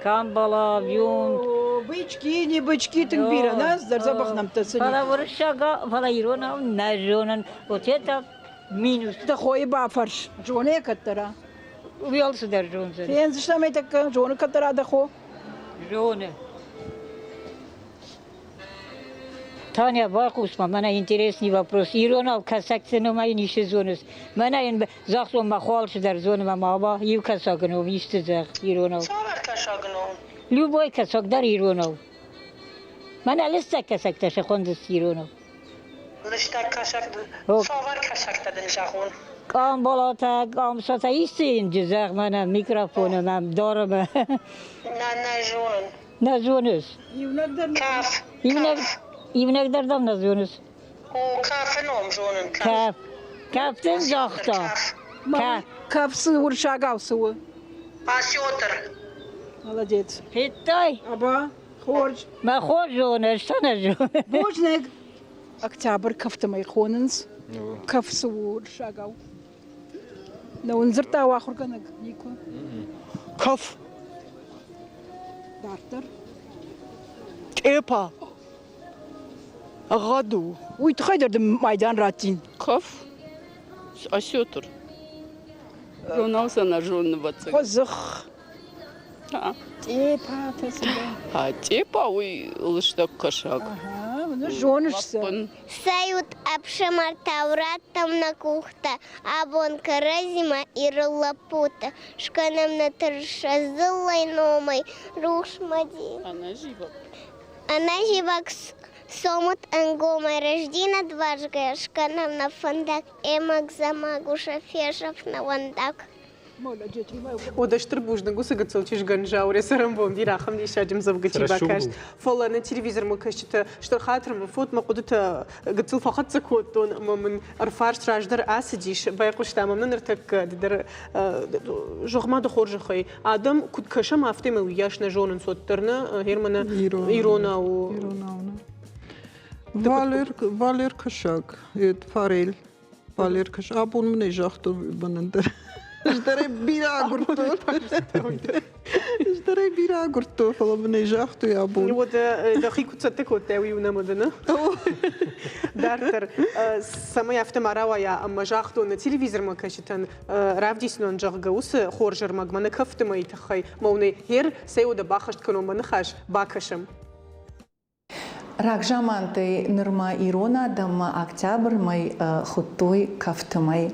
Камбала, вюн. Бычки, не бычки, так бира, нас, дар запах нам то Фала воршага, фала ирона, на жонан. Вот это минус. Да хой бафарш. Жоне каттара. Увелся дар жонзен. Фен заштаме така, жоне каттара да хо. Жоне. Таня Вакусма, меня интересный вопрос. Ирона, касакцину мои ниже зонус. Меня ин захло махвалш дар зону мама, ив касакну, висте зах Ирона. Любой касак дар Ирона. Меня листа касак таша хондас Ирона. Листа касак, совар касак таден захун. Кам балата, кам сата исти инже зах меня микрофону мам дарам. На зонун. На зонус. Каф. Ивнек дардам на зонус. О, кафе ном зонун. Каф. Кафтен захта. Каф. Кафсы уршагавсы. Асётр. Молодец. Хиттай. Аба, хорж. Ма хорж жона, что на жона? Божнек. Октябрь кафтамай хоненс. Кафсы уршагав. На унзерта вахурганак нико. Kaf. Дартер. Epa. Agaду. Уй, ты хайдар майдан ратин. Каф. Асётр. Ронался на жоннываться. Хозых. Тепа, тепа, уй, лыштак кашак. Ага, ну жонышся. Сают апшамартавраттам на кухта, абонка разима и рылапута. Шканам на тыршазылай номай, рушмади. Она живак сомут ангомай рождина дважгая, шканам на фандак, эмак замагу шафешав на вандак. Одаш трбужна гуса гацелчиш ганжауре сарамбом дирахам дишаджим завгачи бакаш. Фола на телевизор мукашта штархатр мфот мaqudta гацел фaqat zakotton من ارفار راجدر اسديش بايقوش تماما نرتك در جوغما دخورج خي ادم كود كشم افته وياش نجون صوترنا هيرمنا ايرونا و Valer kashak, et farel. Valer kashak. Abun mne jachto banender. Zdare bira gurto. Zdare bira gurto. Fala mne jachto ya abun. Вот دقيقة تصدق وتاوي ونمدنا. دارتر سما يفتم روايا أما جاختو ن تلفزيون ما كشتن رافديس نون جاغوس خورجر مغمنا كفت ما يتخي موني هير سيود باخشت كنو منخش باكشم. Ракжаманты нырма ирона дама октябрь май хутой кафтамай.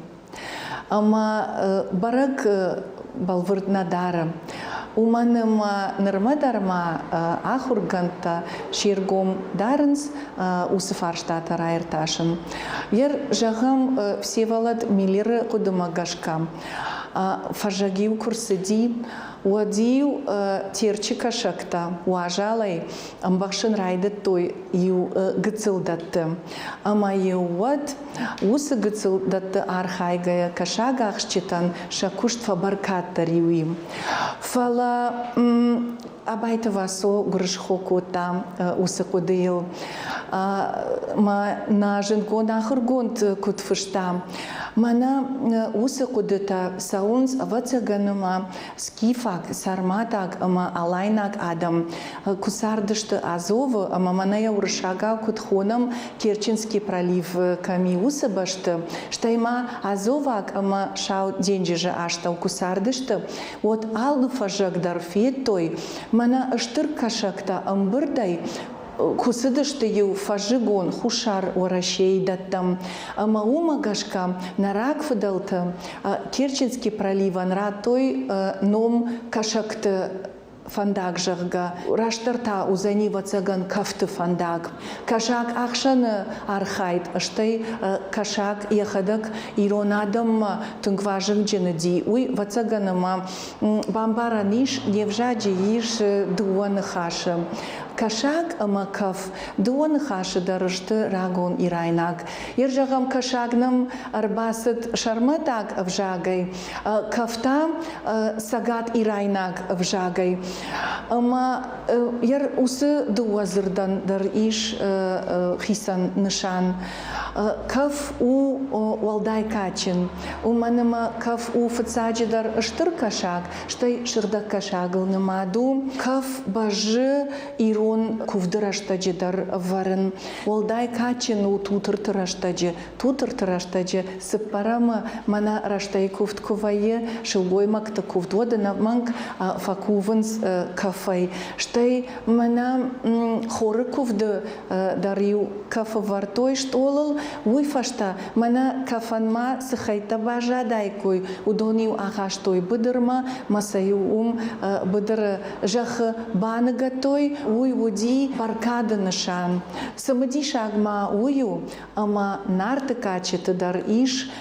Ама барак балвырдна дара. Уманыма нырма дарма ахурганта ширгом дарынс усыфарштата райырташын. Ер жағам Всеволод Миллер кудыма гашкам. Фажагил курсыди, уадил терчика шакта, уажалай, амбахшин райдет той ю гыцылдатты. Ама еуад, усы гыцылдатты архайгая кашагахчитан шакушт фабаркаттар юим. Фала абайта васо гуршхокота усы кудыл. Ма на жингон ахыргонт кутфышта. Мана усы кудыта саунс авацаганыма скифак сарматак ама алайнак адам кусардышты Азовы ама маная уршага кутхонам Керченский пролив ками усы башты штайма Азовак ама шау деньжи аштау кусардышты вот алды фажак дарфет той мана ыштыр кашакта амбырдай Кусыдышты ю фажигон хушар орашей даттам. Ама умагашка нарак фыдалты Керченский проливан ратой ном кашакты фандаг жырга, раштырта узани вацаган кафты фандаг. Кашак ахшаны архайт, аштай кашак ехадак иронадам тунгважын дженеди. Уй вацаганама бамбара ниш невжаджи иш дуан хаша. Кашак амакав дуан хаша дарышты рагон ирайнак. Ержагам кашагнам арбасыт шарматак вжагай. Кафта сагат ирайнак вжагай. Ама ер усы дуазырдан дар иш хисан нышан. Каф у валдай качин. У манама каф у фацаджидар штыр кашак, штай шырдак кашагыл намаду. Каф бажы ирон кувдыраштаджидар варен. Валдай качин у тутыртыраштаджи. Тутыртыраштаджи сыппарама мана раштай кувд кувае, шылгой макта кувдводана манг факувынс кафай. Штай мана хоры кувды дарю кафа вартой штолыл. Уй фашта, мана кафанма сыхайта бажадайкой, удонил агаштой быдырма, масаю быдыр жахы баныгатой, уй уди баркада нышан. Самади шагма ую, ама нарты качеты дар иш,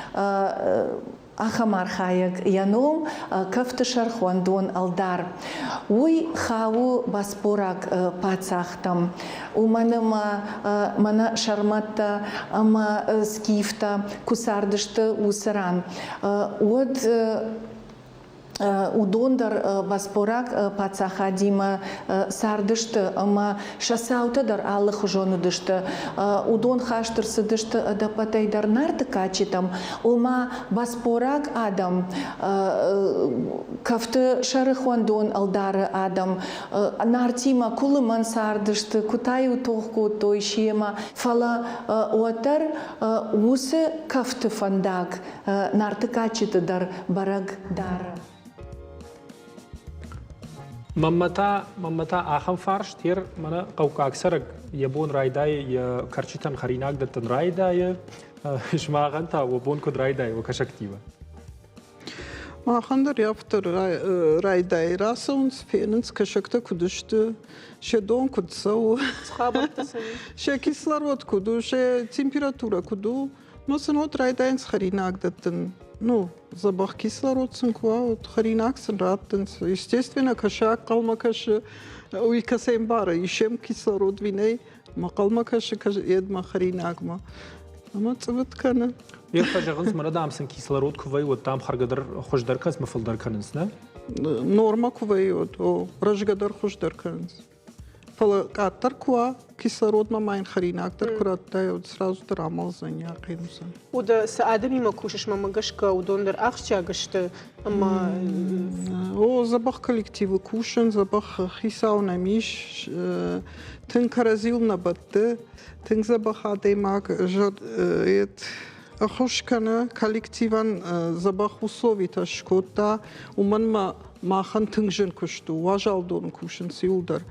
Ахамархаяк яном кафты шархуандон алдар. Уй хау баспорак пацахтам. Уманама мана шарматта ама скифта кусардышты усаран. От удондар баспорак пацахадима сардышты, ама шасаутадар аллах жонудышты. Удон хаштырсыдышты адапатайдар нарты качитам, ома баспорак адам, кафты шарыхуандон алдары адам, нартима кулыман сардышты, кутаю тохку той шема, фала уатар усы кафты фандак, нарты качитадар бараг дара. ممتا آخم فرش تیر من قوق اکثر یبون رایدای یا کرچیتن خریناک دتن رایدای شماغن تا و بون کد رایدای و کشکتیوا. ما خندر یافتر رایدای راست اونس فیننس کشکت کدشت شدون کد سو. شه کیسلارود کدو شه температура کدو مثلا هات رایداینس خریناک دتن. Ну, запах кислород вот харинак раттен. Естественно, кашак калмакаш уикасем бара, ищем кислород виней, макалмакаш едма харинагма. Ама цвет кана. Ерфажагынс мана дамсын кислород кувай вот там харгадар хождаркас мафалдарканс, да? Норма кувай вот, рожгадар хождарканс. Фалакатар куа кислород мамайн харинактар кураттай вот сразу драмал заняқимсан. Ода саадами макушиш мамагашка удондер ахчагашты ама о запах коллективы кушан запах хисауна миш тын каразил на батты тын запах адемак жад ет ахошкана коллективан запах условита шкота уманма махан тыңжын күшті, важалдон күшін силдар.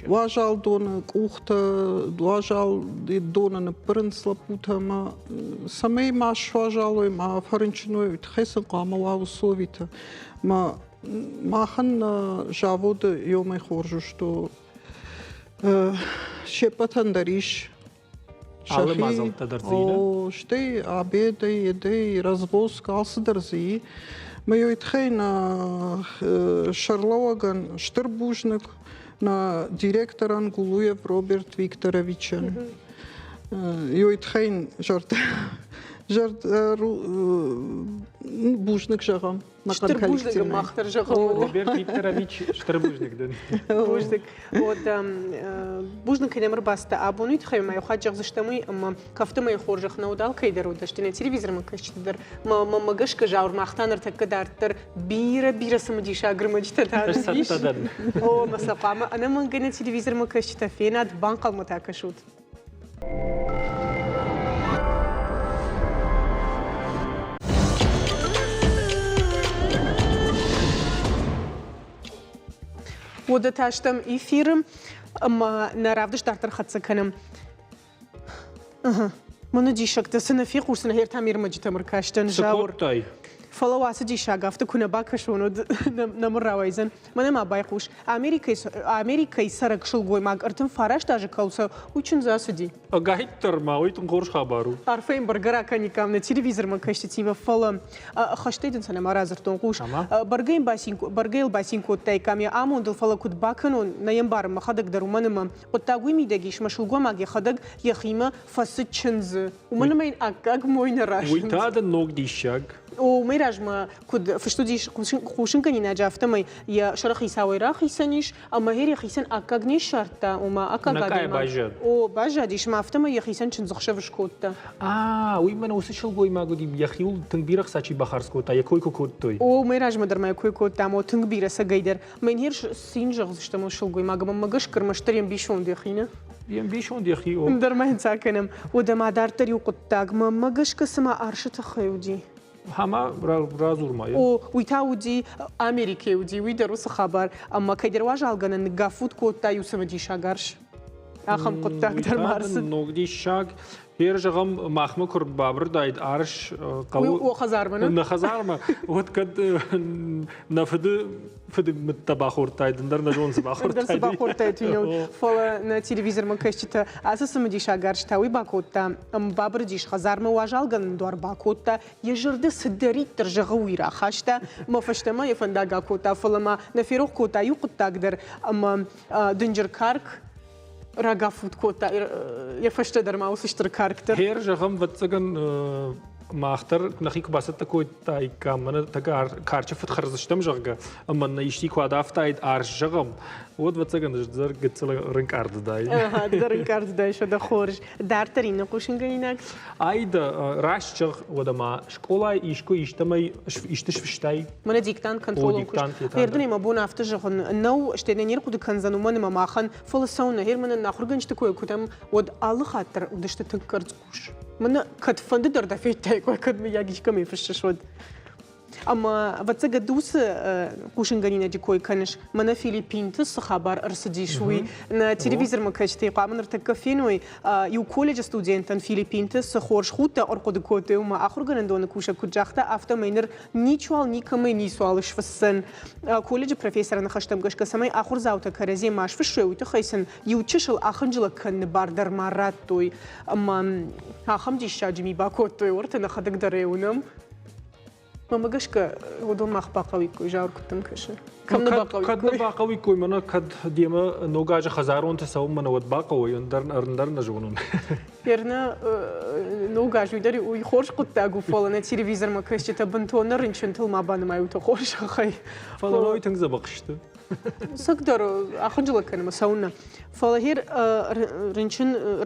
Важалдон кухта, важалдон принцла путама. Самей маш важалой, ма фаринчиной, тхесан қамала условита. Махан жаводы ёмай хоржу, что шепатан дариш. Алы мазалта дарзина. Штей обеды, еды, развоз калсы дарзи. Мы итхей на Шарловаган Штырбужник, на директора Ангулуев Роберт Викторовича. Итхей жарт бужник жагам. Штырбужник махтар жагам. Роберт Викторович Штырбужник ден. Бужник. Вот бужник кенемр баста. А бону итхей май хаджаг заштамы, ама кафты май хоржах наудал кайдеру даштине телевизор макашчидер. Магашка жаур махтаныр таккадартыр бира самадиша агрмаджта тадиш. О масапама. Ана мангана телевизор макашчита фенад банкал матакашут. Ода таштам эфирым, ама наравдыш дартыр хатсаканым. Мана дишак да сынафи курсына хер тамир маджитамыр каштан жаур. فلواسه دي شاقفت كنا باكشونو نمراويزن من ما بايقوش امريكا سرق شلغوي ماغ ارتم فارش داجه كالسا وچن زاسدي قاعد ترماوي تنقرش خبرو عارفين برجرا كان يكام تلفزيون ما كشت تيما فلم خشتيدن سنه مرازر تنقوش برجيل باسينكو تاي كام يا امون دل فلا كنت باكنون نيمبار ما خدك درو منما قطاوي ميدغيش مشلغو ماغ يخدك يخيمه فسچنز ومن ما اكاغ موين راش ويتاد النوق دي شاق وميراج ما كود فشتوديش خوشن كني نجافت ما يا شرخي ساوي راخي سنيش اما هيري خيسن اكاغني شرطه وما اكاغ باجد او باجديش ما افتما يا خيسن چنزخشوش كوتا وي من وسشل غوي ما غدي يخيول تنبيرخ ساچي بخارسكوتا يكوي كوتوي او ميراج مدر ما يكوي كوتا مو تنبير سغيدر من هير سينجغ شتمو شلغوي ما غم مغش كرمشتريم بيشون دي خينا يم بيشون دي خيو در ما انساكنم ودما دارتري وقطاغ ما مغش كسما ارشت خيودي هما رازور مايا ويتاودي امريكا ودي ويدروس خبر اما كيدر واجالغن نغافوت كوتا يوسمدي شاغارش اخم قطاغ در مارس نوغدي شاغ هير جغم ماخمه كر بابر دايد ارش قو وخزارمنا نخزارما وقت كد نفد متباخور تايد ندر نجون سباخور تايد سباخور تايد ينو فلا на телевизор ما كشتا اساسا مدي شاغارش تاوي باكوتا ام بابر ديش خزارما واجالغن دور باكوتا يجرد سدري ترجغوي راخاشتا ما فشتما يفنداغا كوتا فلما نفيرو كوتا يقطا قدر ام دنجر كارك راغا فوت كوتا يفشت در ما وسشتر كاركتر هير جغم وتسغن ماختر نخيك باسط تكوي تاي كامنا تكار كارچ فت خرزشتم جغا اما نيشتي كواداف تايد ارش جغم ود وتسغن زر گتسل رنكارد داي در رنكارد داي شو خورج دارترين قوشنگينك ايدا راش جغ ودما شكولا يشكو يشتمي يشتشفشتاي من ديكتان كنترول هيردني ما بون افتجغن نو اشتدنير قد كنزن من ما ماخن فلسون هير من ناخرگنش تكوي كتم ود الله خاطر ودشت تنكرزكوش من كتفند در دفعه تايكو كد مياجيش كمي فششود اما وتسجد دوس قوشنگانينا دي كوي كنش من فيليبين تس خبر ارسدي شوي نا تلفزيون ما كشتي قامن ارتكفينوي يو كوليج ستودنتن فيليبين تس خورش خوتا ارقد كوتي وما اخر گندون كوشا كجختا افتا مينر نيچوال نيكمي نيسوالش فسن كوليج بروفيسور نخشتم گش كسمي اخر زاوتا كرزي ماش فشوي تخيسن يوچشل اخنجل كن باردر مراتوي اما اخم دي شاجمي باكوتوي ورتنا خدك دريونم ما مگشك ودون ما خباقوي كو جاور كتم كشن كم نباقوي كد باقوي كوي منا كد ديما نوغاج خزارون تسو من ود باقوي اندر نجونون يرنا نوغاج يدري وي خورش قطاغو فولنا تلفزيون ما كشت بنتون رنشنتل ما بان ما يوت خورش خي فلوي تنز بقشت سقدر اخنجل كان مسونا فالهير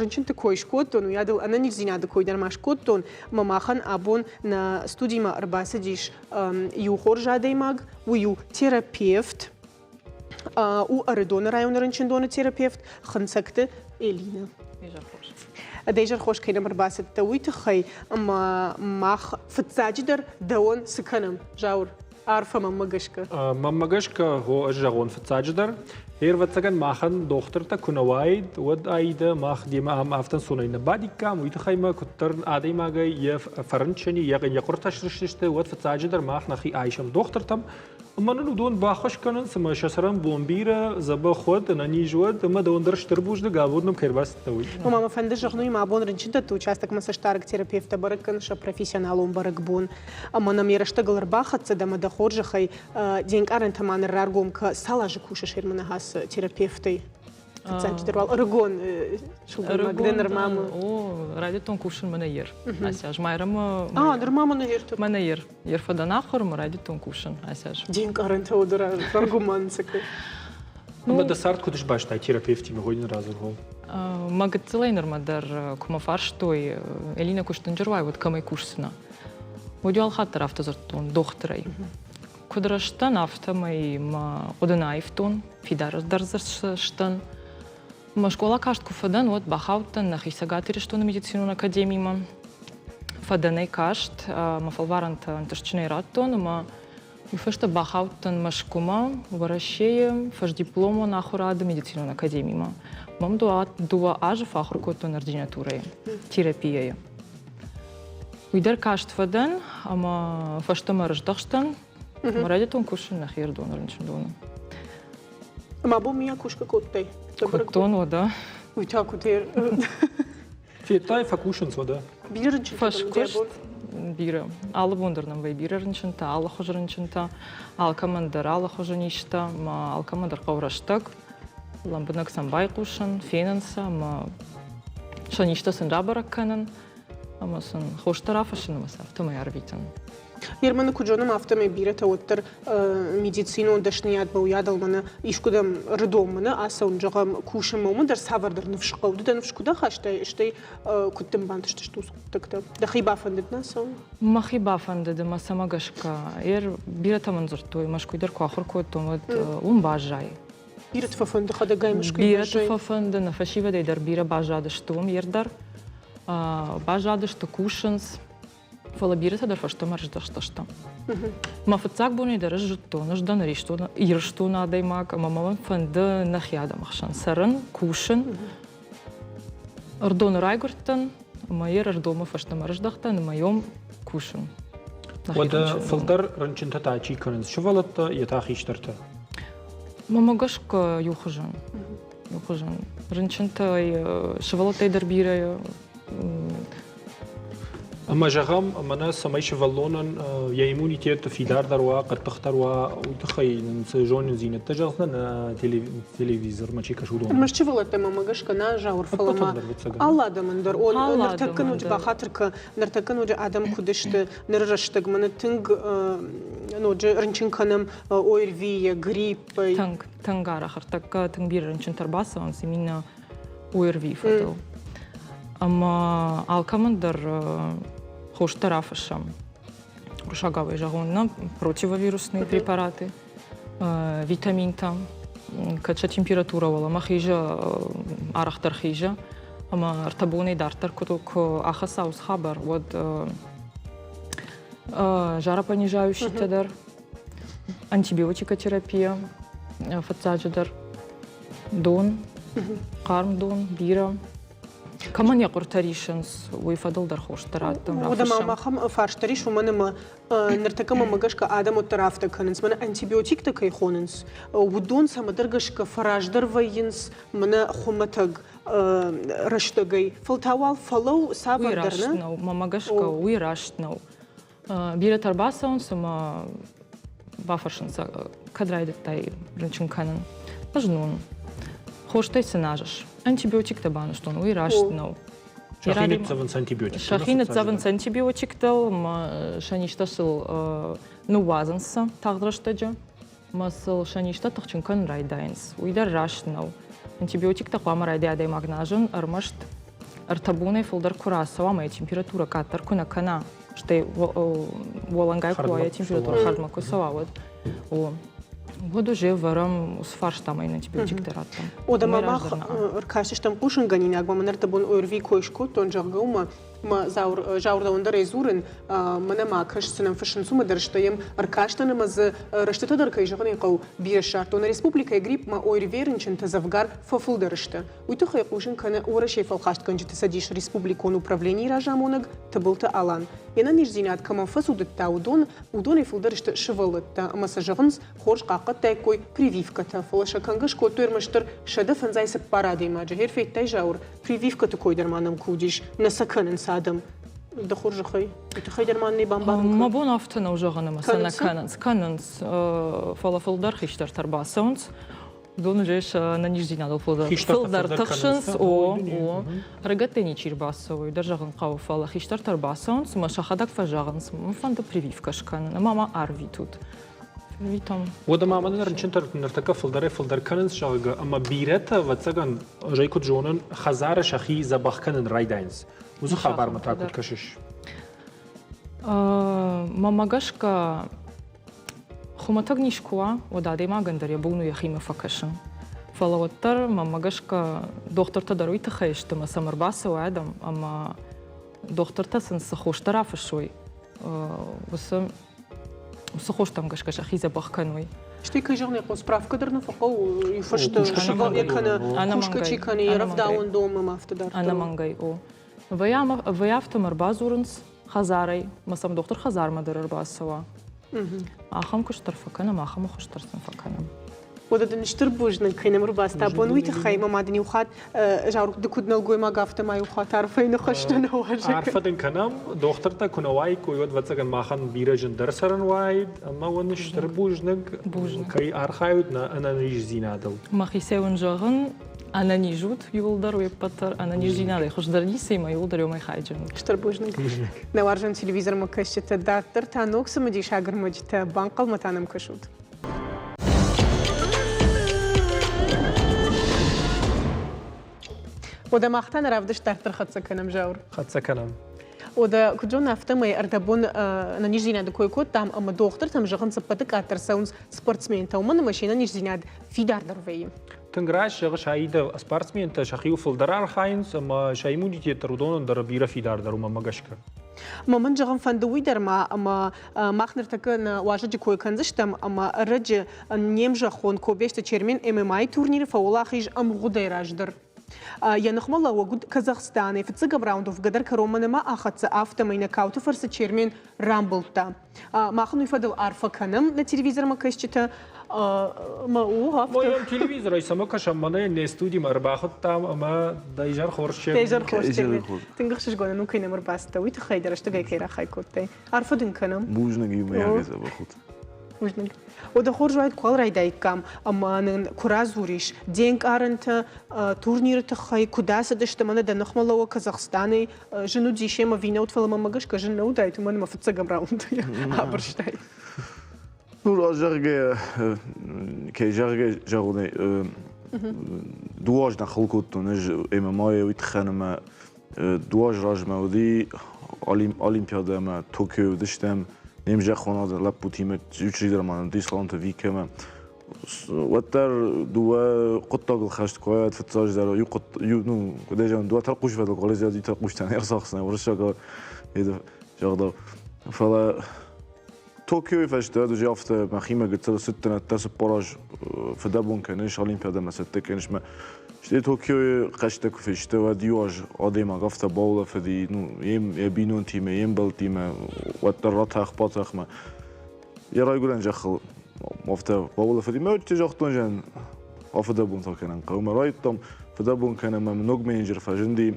رنشن تكويش كوتون ويادل انا نيزينا دكوي در ماش كوتون ما ماخن ابون نا ستودي ما ارباسديش يو خورجا ديماغ ويو терапевт у Аредона район рынчин дона терапевт خنسكت إلينا ديجر خوش كينا مرباسة تويت خي أما ماخ فتساجدر دون سكنم جاور عارفة ماما قشكا هو أجاغون فتساجدر هير وتسجن ماخن دخترتا كنوايد ود أيدا ماخ ديما هم أفتن سونين بعد كام ويتخيما كتر عادي ما جاي يفرنشني يقرتش رشته ود فتساجدر ماخ نخي عايشم دخترتم منو دون باخش کنن سما شسرم بومبيرا زبا خود نني جود ما دون درش تربوش ده قابودنم كيرباس توي ماما فندش جخنوي ما بون رنчинта تو частак ما سشتارك терапевта баракын ша профессионалом барак бун ама на мирашта галарбахатса да мада хоржахай день карен таман раргом к салажи кушаш хермана хас терапевтой تسجدر والأرجون شو قلنا ماما ради тон кушен манайер асяж майрам در ماما نهير تو манайер ерфадан ахор ради тон кушен асяж دين كارن تودر аргуман сакы ما десарт кудиш баш тай терапевти ме годин разговор магацилайнер мадар кумафарш той Элина куштанжервай вот камай кушсна модюал хаттар автозартон дохтрай кудрашта автомай ма оденаифтон фидарас дарзарштан ма школа каштку фадан вот бахаутан на хисагатери что на медицину академии ма фаданай кашт ма фалварант анташчинай раттон ма и фашта бахаутан машкума варашее фаш диплома на хурада медицину академии ма мам дуа аж фахру котон ординатурой терапией ويدر كاشت فدن أما فشتما رجدخشتن مرادتون كوشن نخير دون رنشن دون ما بو ميا كوشكا كوتاي كوتون ودا ويتا كوتير في طائفة كوشن صدا بيرنشن فشكشت بيرا على بوندرنم وي بيرا رنشنتا على خوش رنشنتا على كمندر على خوش نيشتا ما على كمندر قورشتك لامبنك سنباي قوشن فيننسا ما شنيشتا سنرابرك كانن أما سن خوش طرافشن مسافة تما يعرفيتن يرمنا كوجونا مافتا مي بيرا توتر ميديسينو دشنيات بويادل منا يشكودم ردوم منا أسون جغم كوشن مومن در سافر در نفشقو ده نفشكودا خاشتاي اشتاي كنتم بانتش تشتوس تكتب دخي بافندتنا سون ما خي بافند ما سماغشكا بيرا تمنزرتوي مشكو در كواخر كوتوم ون باجاي بيرا تففند خدا جاي مشكو بيرا تففند نفشيفا در بيرا باجادشتوم يردر باجادشتو كوشنز فلا бирата да фашта марждашта. Ма фацак бони да ржто, нажда нарешто, иршто надai мак, ама маман фанда нахяда махшан саран, кушен. Ардон райгуртан, ама ер ардома фашта марждахта, на моем кушен. وده فلتر رنشنتا تاچی کنند شوالت یتاخیشترتا ماماگاشка юхажан رنشنتا شوالت دربیره أما جغم أما ناس ما يشوفلونن يهموني تيرت في دار دروا قد تختروا وتخيل نسجون زينة تجلسنا تلفزيون ما شيء كشودون. مش شوفلت ماما قش كنا جاور فلما الله ده من در أول نرتكن وجه بخاطرك نرتكن وجه آدم كدشت نرجشتك من تنج نوجه رنشن كنم أوير في غريب. تنج على خرتك تنبير رنشن ترباسة عن سمينا أوير في فتو. أما على كمان در خوش тарафашам. Рушагавай жагонна противовирусные препараты, витамин там, кача температура вала махижа арахтар хижа, ама артабоны дартар кутук ахасаус хабар вот жаропонижающий тадар, антибиотикотерапия, фацаджадар, дон, карм дон, бира. كمان يقر تريشنس ويفضل در خوش تراتم وده ما خم فارش تريش ومن نرتكم مجاش كآدم الترافت كننس من أنتيبيوتيك تكي خوننس ودون سام درجش كفراج در وينس من خمتج رشتجي فلتوال فلو سافر درنا ما مجاش كويراشتنو بيرة ترباسون سما بافرشنس كدرايد تاي رنشن كنن مجنون خوش تاي سناجش антибиотик табану что он уйраштнау. Шахинет заван антибиотик. Шахинет заван антибиотик тал ма шаништасыл ну вазанса тагдрыштаджа. Масыл шаништа тахчинкан райдайнс. Уйдар раштнау. Антибиотик тaqama райдай адай магнажын армашт артабуны фолдар курасава моя температура катар куна кана. Что волангай куая температура хардма кусавават. О году же варам с фарш там и антибиотик тератам. Ода мама ркашиш там кушен ганин агма манер табун орви койшку тон жагума ما جاور ده وندر يزورن من ما كش سنم فشن سوما درشتايم ركاشتنا مز رشتة در كي جغني قو بيرشارت ون ريسبوبليكا يجريب ما أوير فيرنشن تزافجار ففول درشتة ويتخي قوشن كان ورا شيء فالقاشت كان جت تسديش ريسبوبليكون управление راجامونك تبلت ألان ينا نيجزينات كمان فسود التاودون ودون يفول درشتة شغلت أما سجغنز خورج قاقت تاكوي بريفيفكا تفلش كانجش كوتور مشتر شدفن زي سبارادي ما جهير في تاجور بريفيفكا تكوي درمانم كوديش نسكن آدم دخور جخي تخي درماني بامبارن ما بون أفتنا وجانا مثلا كاننس فلافل در خيشتر ترباسونس دون جيش ننجزين على فلدر تخشنس أو رجعتني تشيرباسوي درجة قاو فلا خيشتر ترباسونس ما شخدك فجاغنس مفند بريفيفكش كان ماما أرفي توت وده ما عملنا رنشنتر نرتكب فلدر كانن شاغا أما بيرتا وتسجن جايكو جونن خزار شخي زباخ كانن رايداينز وزو خبر متراكد كشش ماماغاشكا خمتاغنيشكوا ودادي ما غندر يبونو يخيم فكشن فلوتر ماماغاشكا دكتور تدروي تخيشت ما سمرباسه وادم اما دكتور تسن سخوش طرف شوي وسخوش там гашка шахи زباخ كانوي شتي كيجوني قو سبراف كدرنا فوق يفشت شغل يكن خوشكتي كان يرف داون دوم ما افتدار انا مانغاي او ويافتم اربازورنس خزاري مثلا دكتور خزار ما درر باسوا آخام كشتر فكنا آخام خشتر سن فكنا وده نشتر بوجن كينم رباستا بونويت خيمة ما دني وخات جارك دكودنا الجوي ما قافت ما يوخات عارفين خشتنا واجك عارفة دن كنام دكتور تا كنا واي كويود واتساقن ماخن بيرجن درسرن وايد أما ونشتر بوجنك كي أرخايودنا أنا نيج زينادو ما خيسون جاغن أنا نيجود يولدر ويبتر أنا نيج زينادو خوش درني سيما يولدر يوم يخايجن نشتر بوجنك نوارجن تلفزيون مكشت داتر تانوكس مديش هاجر مجت بانقل متانم كشود وده ما اختنا رافدش تحت خدسة كنم جاور خدسة كنم وده كجونا افتما أردبون أنا نيجينا دكوي كود تام أما دكتور تام جغن سبتك أتر ساونز سبورتسمين تاومن ماشينا نيجينا في دار دروي تنقراش شغش هايدا سبورتسمين تشخيو في الدرار خاينس أما شايمودي تيترودون در بيرا في دار درو ما مغشكر ما من جغن فندوي در ما ماخنر تكن واجد كوي كنزشتم أما رج نيمجا خون كوبيش تشيرمين MMA تورنير فولا خيج أم غدي راجدر يا نخمله وجود كازاخستان في تسقى براوند وفي قدر كرومان ما أخذ سقافته ما ينكاوت فرصة تشيرمين رامبلتا ما خنو يفضل عارفة كنم للتلفزيون ما كشته ما هو ما يوم تلفزيون رئيس ما كشمانه نستودي مرباخد تام أما دايجر خورش دايجر خورش تنقشش قلنا نوكي نمر باستا ويتخيل درشت جاي كيرا خاي كوتي عارفة دين كنم بوجنگی میگه باخود وجنك وده خرج وايد كل راي دايكام أما أنا كرازوريش دينك أرنت تورنير تخاي كداس دشتمنا ده نخمله وكازاخستاني جنو ديشة ما فينا وتفلا ما مجش كجنو دايت وما ما فتسقم راوند عبرشتاي نور أجرجة كيجرجة جروني دواج نخلقت نج MMA ويتخانم دواج راجمة ودي أولمبيادا ما طوكيو دشتم نيمجا خوناد لابوتيمت يوتشيدر مان ديسلانت فيكما وتر دوا قطاق الخشت كويت في التاج دار يقط نو كدجان دوا ترقوش في الغاليزيا دي ترقوش تاني رصاصنا ورشا هذا جغدا فلا طوكيو فاش دو جافت ما خيمه قلت له 6 تاس باراج في دابون كانش اولمبيادا ما ست كانش ما شتي طوكيو قشتك في شتوا ديوج قديما قفت باولا في دي نو يم يبينون تيم يم بل تيم وترتها خبطخ ما يرا يقول نجخل مفتا باولا في دي ما تجختون جن افدا بون تو كان قوم رايتم فدابون كان منوج مانجر فجندي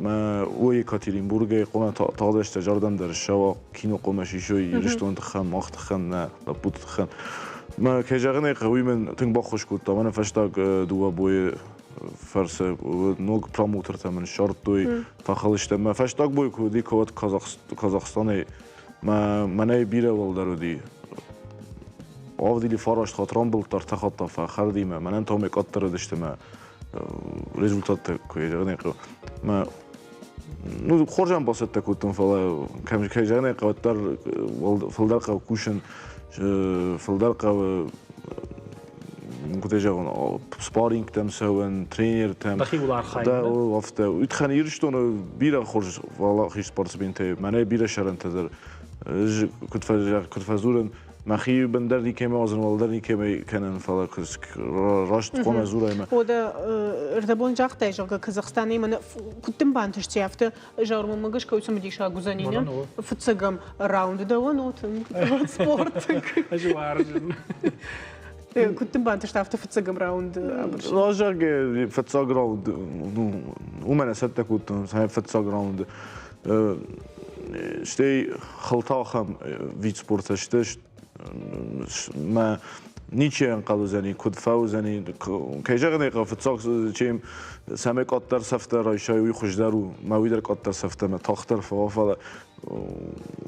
ما وی کاترینبورگ قوم تادش تجاردم در شوا کینو قومشی شوی یرشتون تخم ماخت خم نه لبوت تخم ما كجاغني قوي من تنبخ خوش كنت وانا فاشتاق دوا بوي فرس نوغ بروموتر تمن شرطوي فخلشت ما فاشتاق بوي كودي كوت كازاخستاني ما مناي بيره والدرودي اوفدي لي فراش خاطران بلتر تخطى فخردي ما من انتهم يقطر دشت ما ريزولتات كجاغني ما نو خرجان باسط كنتم فلا كجاغني قوتر فلدرقه كوشن فلدرقه كنت جاون سبارينغ تم سوون ترينر تم دخيل الارخاين دا وفت ويتخان يرشتون بيرا خرج والله خي سبورتس بنتي معناه بيرا شرن تدر كنت فزورن مخي بندرني كما وزن والدرني كما كان فلا راشت قوم زورا ما وده ردبون جاخته جوجا كازاخستاني من كنتم بانتش تيافته جار ماغش كويسم ديشا غوزانينا فتسقم راوند ده ونوتن سبورت اجوارجن كنتم بانتش تافته فتسقم راوند راجع فتسق راوند ومن ستة كنت فتسق راوند شتي خلطة خم فيت سبورت شتش ما نيتشي انقلو زني كود فاو زني كيجغني قف تصاق تشيم سامي قطر سفته رايشاي ويخش دارو ما ويدر قطر سفته ما تختر فلا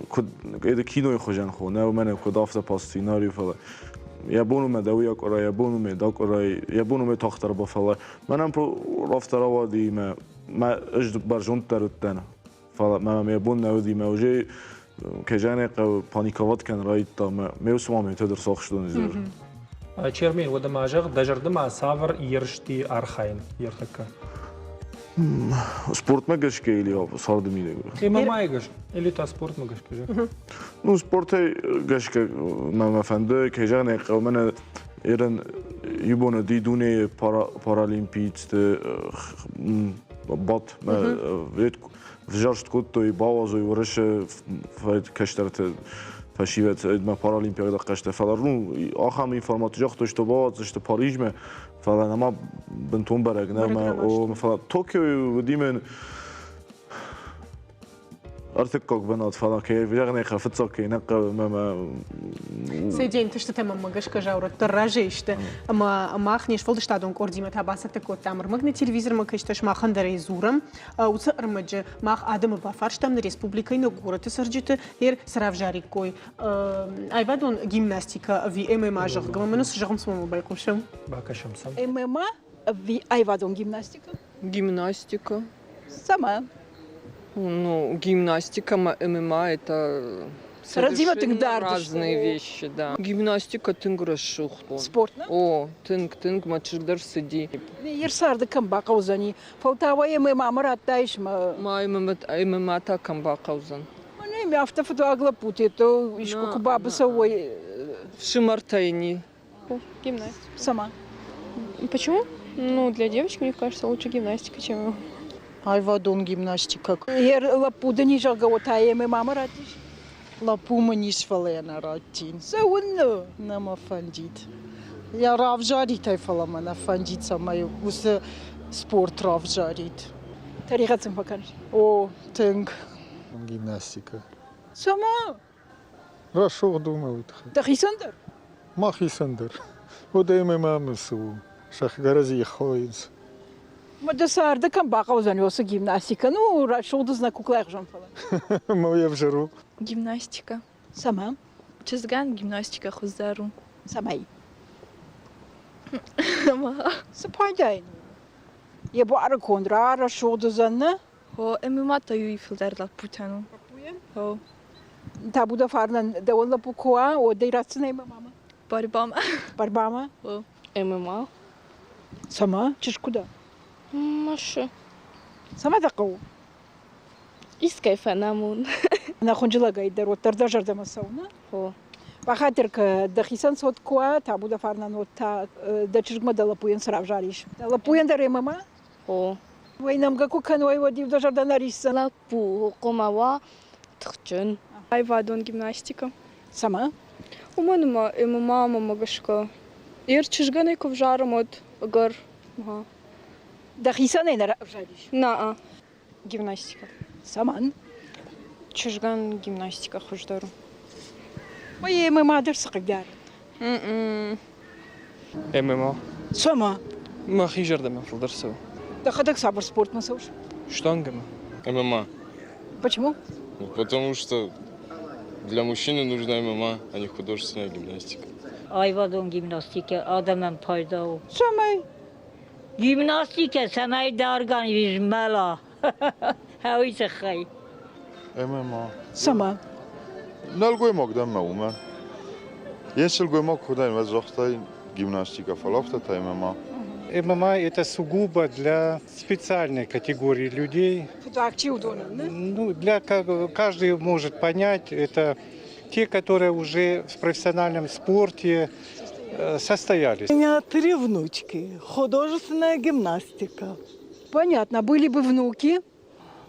كود اذا كينو يخجن خو نو من كود افتا باس سيناريو فلا يابونو مدويا قرا يابونو ميدا قرا يابونو مي تختر بفلا منم رفتر وادي ما اجد برجون ترتنا فلا ما يابون نودي ما وجي كجاني بانيكوات كان رايت ما ميوسما مي تقدر ساخشتون زير تشيرمين ودا ماجر دجرد ما سافر يرشتي ارخاين يرتك سبورت ما قش كيلي صار دمي ما يقش اللي تا سبورت ما قش كجا نو سبورت قش ما فنده كجاني قومنا ايرن يبون دي دوني بارالمبيت бат вет вжаршт кот то и бавазо и вреше файт каштерт фашивет эдма паралимпиада каште фаларну ахам информатижах то что баваз что париж ме фаланама бентон барагна о фала Токио димен ارتكوك بنات فلاكي بيغني خفتوكي نق ما سيدين تشتت ما ماغش كجاور تراجيشت ما خنيش فولد شتادون كورديما تاباسه تكو تامر مغني تلفزيون ما كشتش ما خندري زورم او صرمج ما ادم بافارش там на республика и город сърджите ер сравжари кой айвадон гимнастика ви ММА жах гаманус жахм смо байкушам бакашам сам ММА ви айвадон гимнастика Гимнастика. Сама. Ну, гимнастика, ММА – это совершенно разные вещи, да. Гимнастика тынгра шухло. Спорт, да? О, тынг мачырдар сиди. Ерсарды кам бақаузани. Фалтава ММА мараттайш ма. ММА та кам бақаузан. Не ми автофото аглапути, то ишко кубабаса ой. В Шимартайни. Гимнастика. Сама. Почему? Ну, для девочек, мне кажется, лучше гимнастика, чем... Айвадон гимнастика. Ер лапу да нижа гаотай ММА маратиш. Лапу маниш фалена ратин. Сауно. Нама фандит. Я равжарит айфалама на фандит самаю. Усе спорт равжарит. Тарихатсың покажешь. О, тынг. Гимнастика. Сама. Хорошо думают. Тахисандр? Махисандр. Вот ММА мысу. Шахгарази хоинс. Мадасарда кам бақаузани осы гимнастика. Ну, шолдызна куклайық жан фала. Моя в жару. Гимнастика. Сама. Чизган гимнастика хуздару. Самай. Сама. Сапайдайн. Я буара кондрара шолдызанна. О, ММА таю и филдерла путану. О. Та буда фарнан да он лапу коа, о да ирацина мама. Барбама. Барбама. О. ММА. Сама? Чеш куда? Маша. Сама дақау. Искай фанамун. Она хонжила гайдар, вот тарда жарда масауна. О. Бахатер ка дахисан сот коа, та буда фарнан вот та да чешгма да лапуен срав жариш. Да лапуен да ремама? О. Вай нам гаку кануай водив да жарда нариса. Лапу комава тхчен. Айвадон гимнастика. Сама? У мене ММА магашка. Ер чешгане ковжарам от гар. Ага. Дахисан не на жариш. На. Гимнастика. Саман. Чешган гимнастика хуждару. Ой, ММА дер сакдар. ММА. Сама. Махи жардам филдерсо. Да ходак сабр спорт масауш. Штангами. ММА. Почему? Потому что для мужчины нужна ММА, а не художественная гимнастика. Айвадон гимнастика адамам пайдау. Самай. Гимнастика самай дарган вижмала. Хауица хай. ММА. Сама. Нальгой мог да маума. Если гой мог куда им возохтай гимнастика фалафта та ММА. ММА это сугубо для специальной категории людей. Так, чудо, Ну, для каждый может понять, это те, которые уже в профессиональном спорте состоялись. У меня 3 внучки. Художественная гимнастика. Понятно. Были бы внуки?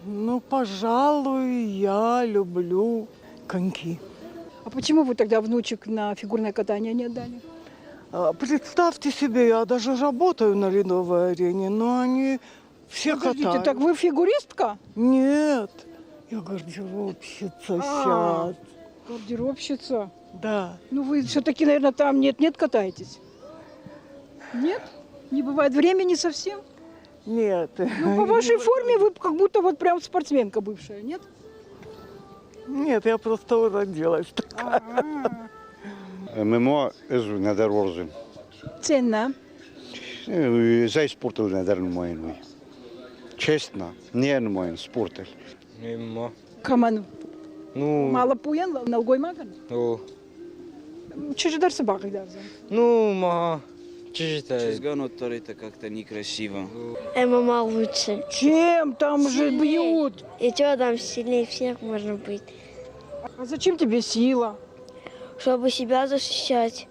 Ну, пожалуй, я люблю коньки. А почему вы тогда внучек на фигурное катание не отдали? Представьте себе, я даже работаю на ледовой арене, но они все Подождите, катают. так вы фигуристка? Нет, я гардеробщица сейчас. Гардеробщица? Да. Ну вы все-таки, наверное, там нет катаетесь? Нет? Не бывает времени совсем? Нет. Ну, по вашей форме вы как будто вот прям спортсменка бывшая, нет? Нет, я просто уродилась такая. ММА ezу недер орзен. Ценно. Зай спортел недер нумайнуй. Честно, не нумайн спортел. ММА. Каман. Ну. Мало пуян, налгой маган. О. Чего дарсы багай дарзан? Ну, ма. Чизган это как-то некрасиво. ММА лучше. Чем? Там же бьют. И что там сильнее всех можно быть? А зачем тебе сила? Чтобы себя защищать.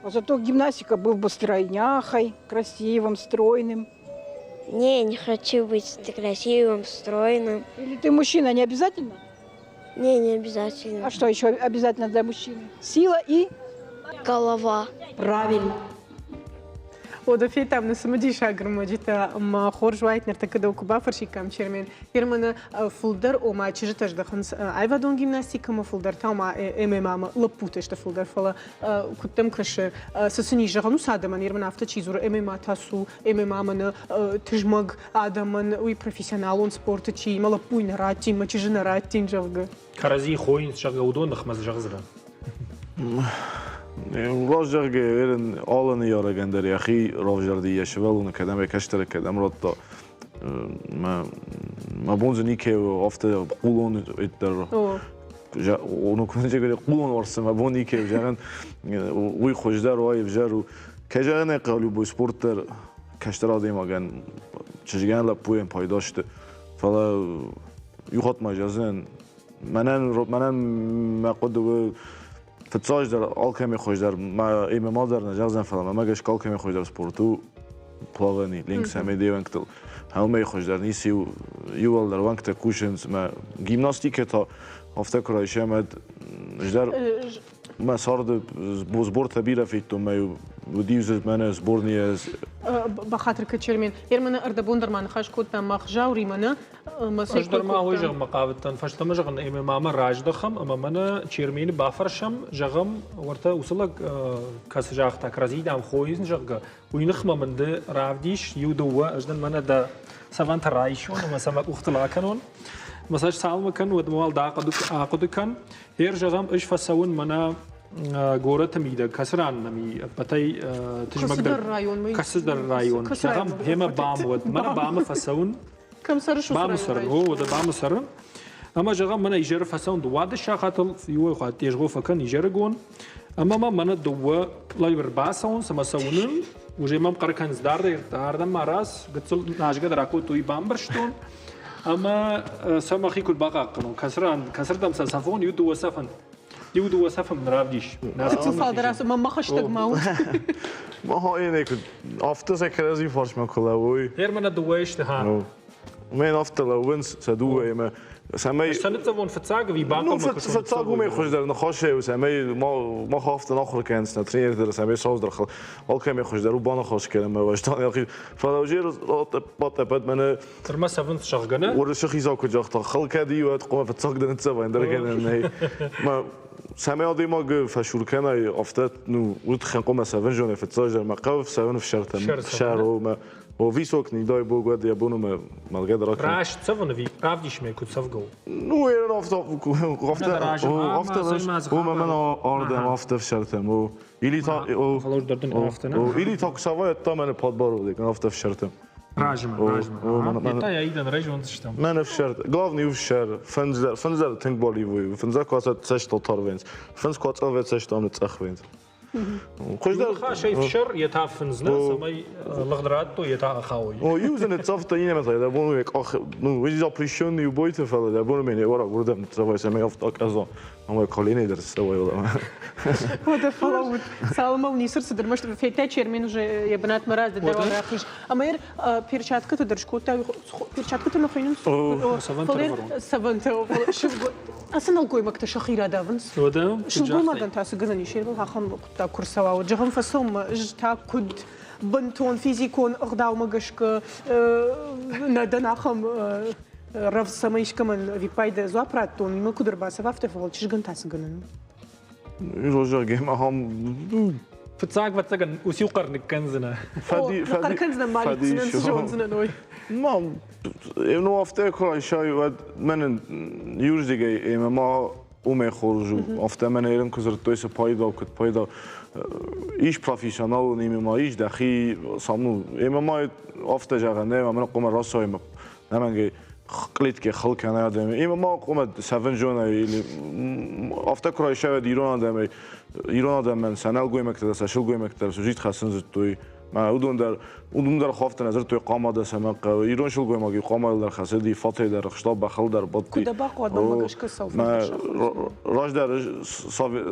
А зато гимнастика был бы стройняхой, красивым, стройным. Не, не хочу быть красивым, стройным. Или ты мужчина, не обязательно? Не обязательно. А что еще обязательно для мужчины? Сила и? Голова. Правильно. وده في تام نسمدي شاغر مجيتا ما خورج وايت نرتكدو كوبا فرشي كام شيرمن يرمنا فولدر او ما تشجتش دخنس ايفا دون جيمناستيكا ما فولدر تا ما ام ام ما لبوتش تا فولدر فلا كنتم كش سسني جغنو سادمن يرمنا افتا تشيزور ام ام تاسو ام ام من تجمغ ادمن وي بروفيسيونالون سبورت تشي ما لبوين راتي ما تشجنا راتين جوغ كرازي خوين شغودون نخمز جغزرا راجع إيرن آلن يارا جندر يا أخي راجع دي يشوال ونكدم يكشتر كدم رات ما بونزني كي أفته قولون إتر جا ونكون جاي قولون ورس ما بوني كي جاهن وي خوشدار واي بجارو كجاهن قالوا بو سبورتر كشتر هذا ما كان تشجعن لبوين بايداشت فلا يخاط ما جازن منن ما قدو فتساج در آلکمی خوش در ما ایمال در نجازن فلان ما گش کالکمی خوش در سپورتو پلاغنی لینکس همه دیوانکتل همه خوش در نیسی و یوال در وانکت کوشنز ما گیمناستیک تا هفته کرایشه مد جدر ما صارد بوزبورت بیره فیتو ما وديوز من سبورني بخاطر كتشيرمين يرمنا اردبوندر ما نخاش كوتنا ما خجاوري منا ما سيقدر ما هو جغم مقابلتن فشت ما جغن ايم ما راج دخم اما منا تشيرمين بافرشم جغم ورتا وصلك كاس جاخ تا كرازي دام خويز جغ وينخم من ده رافديش يودو اجدن منا ده سافانت رايشون ما سما اختلا كانون مساج سالم كان ودموال دا قد كان هير جغم ايش فسون منا غورت ميدا كسران نمي بتاي تجمع كسر الرايون جغم هما بام ود منا بام فسون كم سرش بام سر هو ده بام سر اما جغم منا يجر فسون دواد شاخاتل يو خات يجغو فكن يجرغون اما ما منا دو لايبر باسون سما سونن وجمم قركن زدار داردم ماراس قتل ناجغ دراكو توي بام برشتون اما سماخي كل باقا قنون كسر دم سافون يدو وسفن يودو وسفن نرافديش اتصال دراسه ما خشتك ماوت ما هو إنك أفter سكرزي فارش ما كلاوي هير من الدوايش تها مين أفter لوينس سدوه إما سامي سنتزون فتساق في باقة ما فتساق وما يخش در نخاشه وسامي ما خافت ناخر كان سنترين در سامي صوص دخل والكم يخش در وبانا خاش كلمة واشتاني أخي فلو جير بات بات من ترما سفن شغنا ورشخي زاكو جاخت خل كدي وتقوم فتساق در نتسوين در كان ما سامي هذي ما فشول كان أفتت نو وتخن قوم سفن جون فتساق در مقاف سفن في شهر وما وفيسوك نداي بوجود يبونو ما الجد راكن راش تسفن في رافديش ما كنت سفقو نو يرن أفتا هو من أردم أفتا في شرطم و إلي تا خلاص دردن أفتنا و إلي تا كسوة تامن بادبارو ديك أفتا في شرطم راجم يتا يعيدن رجون تشتم من في شرط главный в شر فنزل تنك بالي وي فنزل كواسة تسش تطارفينز فنز كواسة أوفيت تسش تامن تأخوينز خوش در شيء في شر يتعفنزنا سماي الغدرات تو يتعخاوي يوزن التصفت يني مثلا ده بونو هيك أخ نو ويجي أبريشون يبويت فلا ده بونو مني ورا بردم تصفي سمي أفتك أزا هم كليني درس سوي ولا هذا فلاود سالمة ونيسر صدر مش في تاچير من جو يبنات مراز ده ولا أخيش أما ير بيرشات كتر درش كوتا بيرشات كتر نخينون سفنت شو أصلا القوي مكتش خيرا دافنس شو قول ما دن تاس جزني شيء والله خم قطع كرسوا وجهم فسوم جتا كد بنتون فيزيكون أغداو مجشك ندنا خم رف سمايش كمان في بايد زوابراتون ما كدر باسه وافته فول تشجن تاس جنن روجر جيم هم فتساق فتساقن وسيقر نكنزنا فدي كنزنا مالي سنن جونزنا نوي ما إنه أفتكر شيء من يورجي ما وما يخرجوا أفتكر من يرن كزر تويس بايدا وكت بايدا إيش بروفيشنال نيمي ما إيش دخي صامنو ما أفتكر جاغنه ما قوم راسه ما نمانجي قلت که خلق کنه آدم این ما قوم سفن جونه ایلی افتکر شاید ایران آدم من سنال گوی مکتر سشل گوی مکتر سوجیت خاصن زدوی ما اودون در خافت نظر توی قامه دست سمق ایران شل گوی ماگی قامه در خاصدی فاته در خشتاب بخل در بادی کد باق آدم مگش کساف ما راج در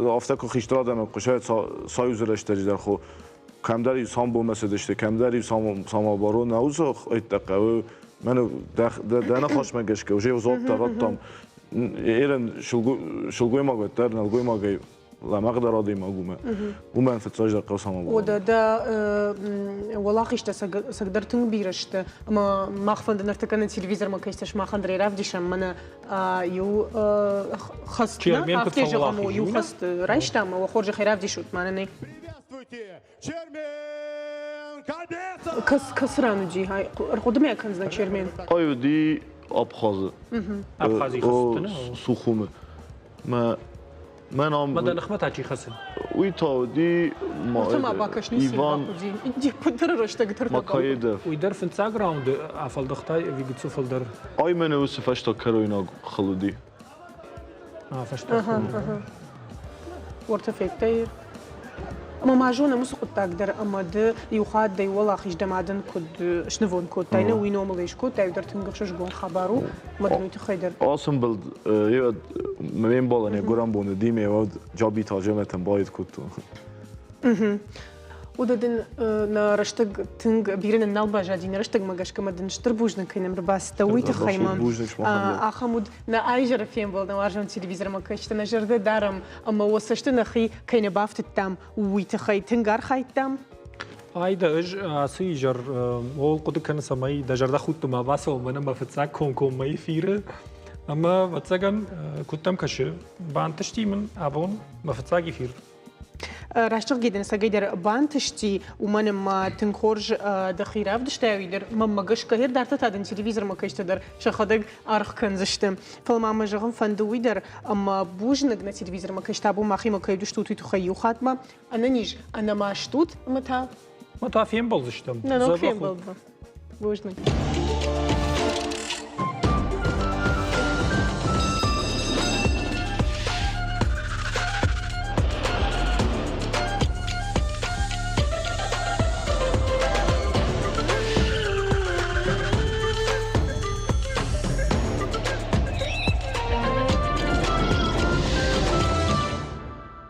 افتکر خیشتر آدم قشایت سایوز رشته در خو کمداری سام بو مثل داشته کمداری سام بارو نوزخ ایت و منو دهنا خوش مگش که وجه وزاد ترتم ایران شلگوی ما گفتر نلگوی ما گی لما قدر رادی ما گومه ومن فتراج در قوسام بارو وده ولاقيشتا سقدرتن بيرشت اما ما خفند نرتكن التلفزيون ما كيشتش ما خندري رافديش من يو خستنا افتيج غمو يو خست رايشتا ما وخرج خيراف دي شوت معناه كسرانو جي هاي قدمي كان زنا چيرمن ايو دي ابخاز ابخازي خستنا سوخومه ما نام مدى نخمتها چی خسن وی تا دی ما باكش نسي ایوان دي بدر رشتا قدر مكايدة وی در فنتسا گراوند افل دختای وی گت سوفل در اي من وصف اشتا كروينا خلودي فشتا ورتفيت تاير اما معجونه مسق تقدر اما د يخاد دي والله خيش دمادن كود شنفون كود تاينا وي نورماليش كود تقدر تنقشش جون خبرو مدني تخيدر اصلا بل يود مين بالن گورم بونه ديمي ود جابي ترجمه بايد كوتو وددن نرشتق تنق بيرن النالبا جادي نرشتق ماقاش كما دن شتربوجنا كاين رباس توي تخيما اخمود نا ايجر فين بول نوارجون تلفزيون ما كاش تنجر دارم اما وسشتنا خي كاين بافت التام وي تخي تنقار خي التام ayda asıjar ol kudu kan samay da jarda khut ma basa umana ma fatsak kon mai fire ama vatsagan kutam kaşı ban tashtimen abon ma fatsagi fir راشتغ جدا سجيدر بانتشتي ومن ما تنخرج دخيرة بدشتاوي در ما قش كهير دارت تادن تلفزيون ما كيش تدر شخدق أرخ كنزشتم فلما ما جرهم فندوي در أما بوجنق نتلفزيون ما كيش تابو ما خي ما كيدوش توتي تخيو خاتمة أنا نيج أنا ما شتوت متى فين بلزشتم فين بلزشتم بوجنق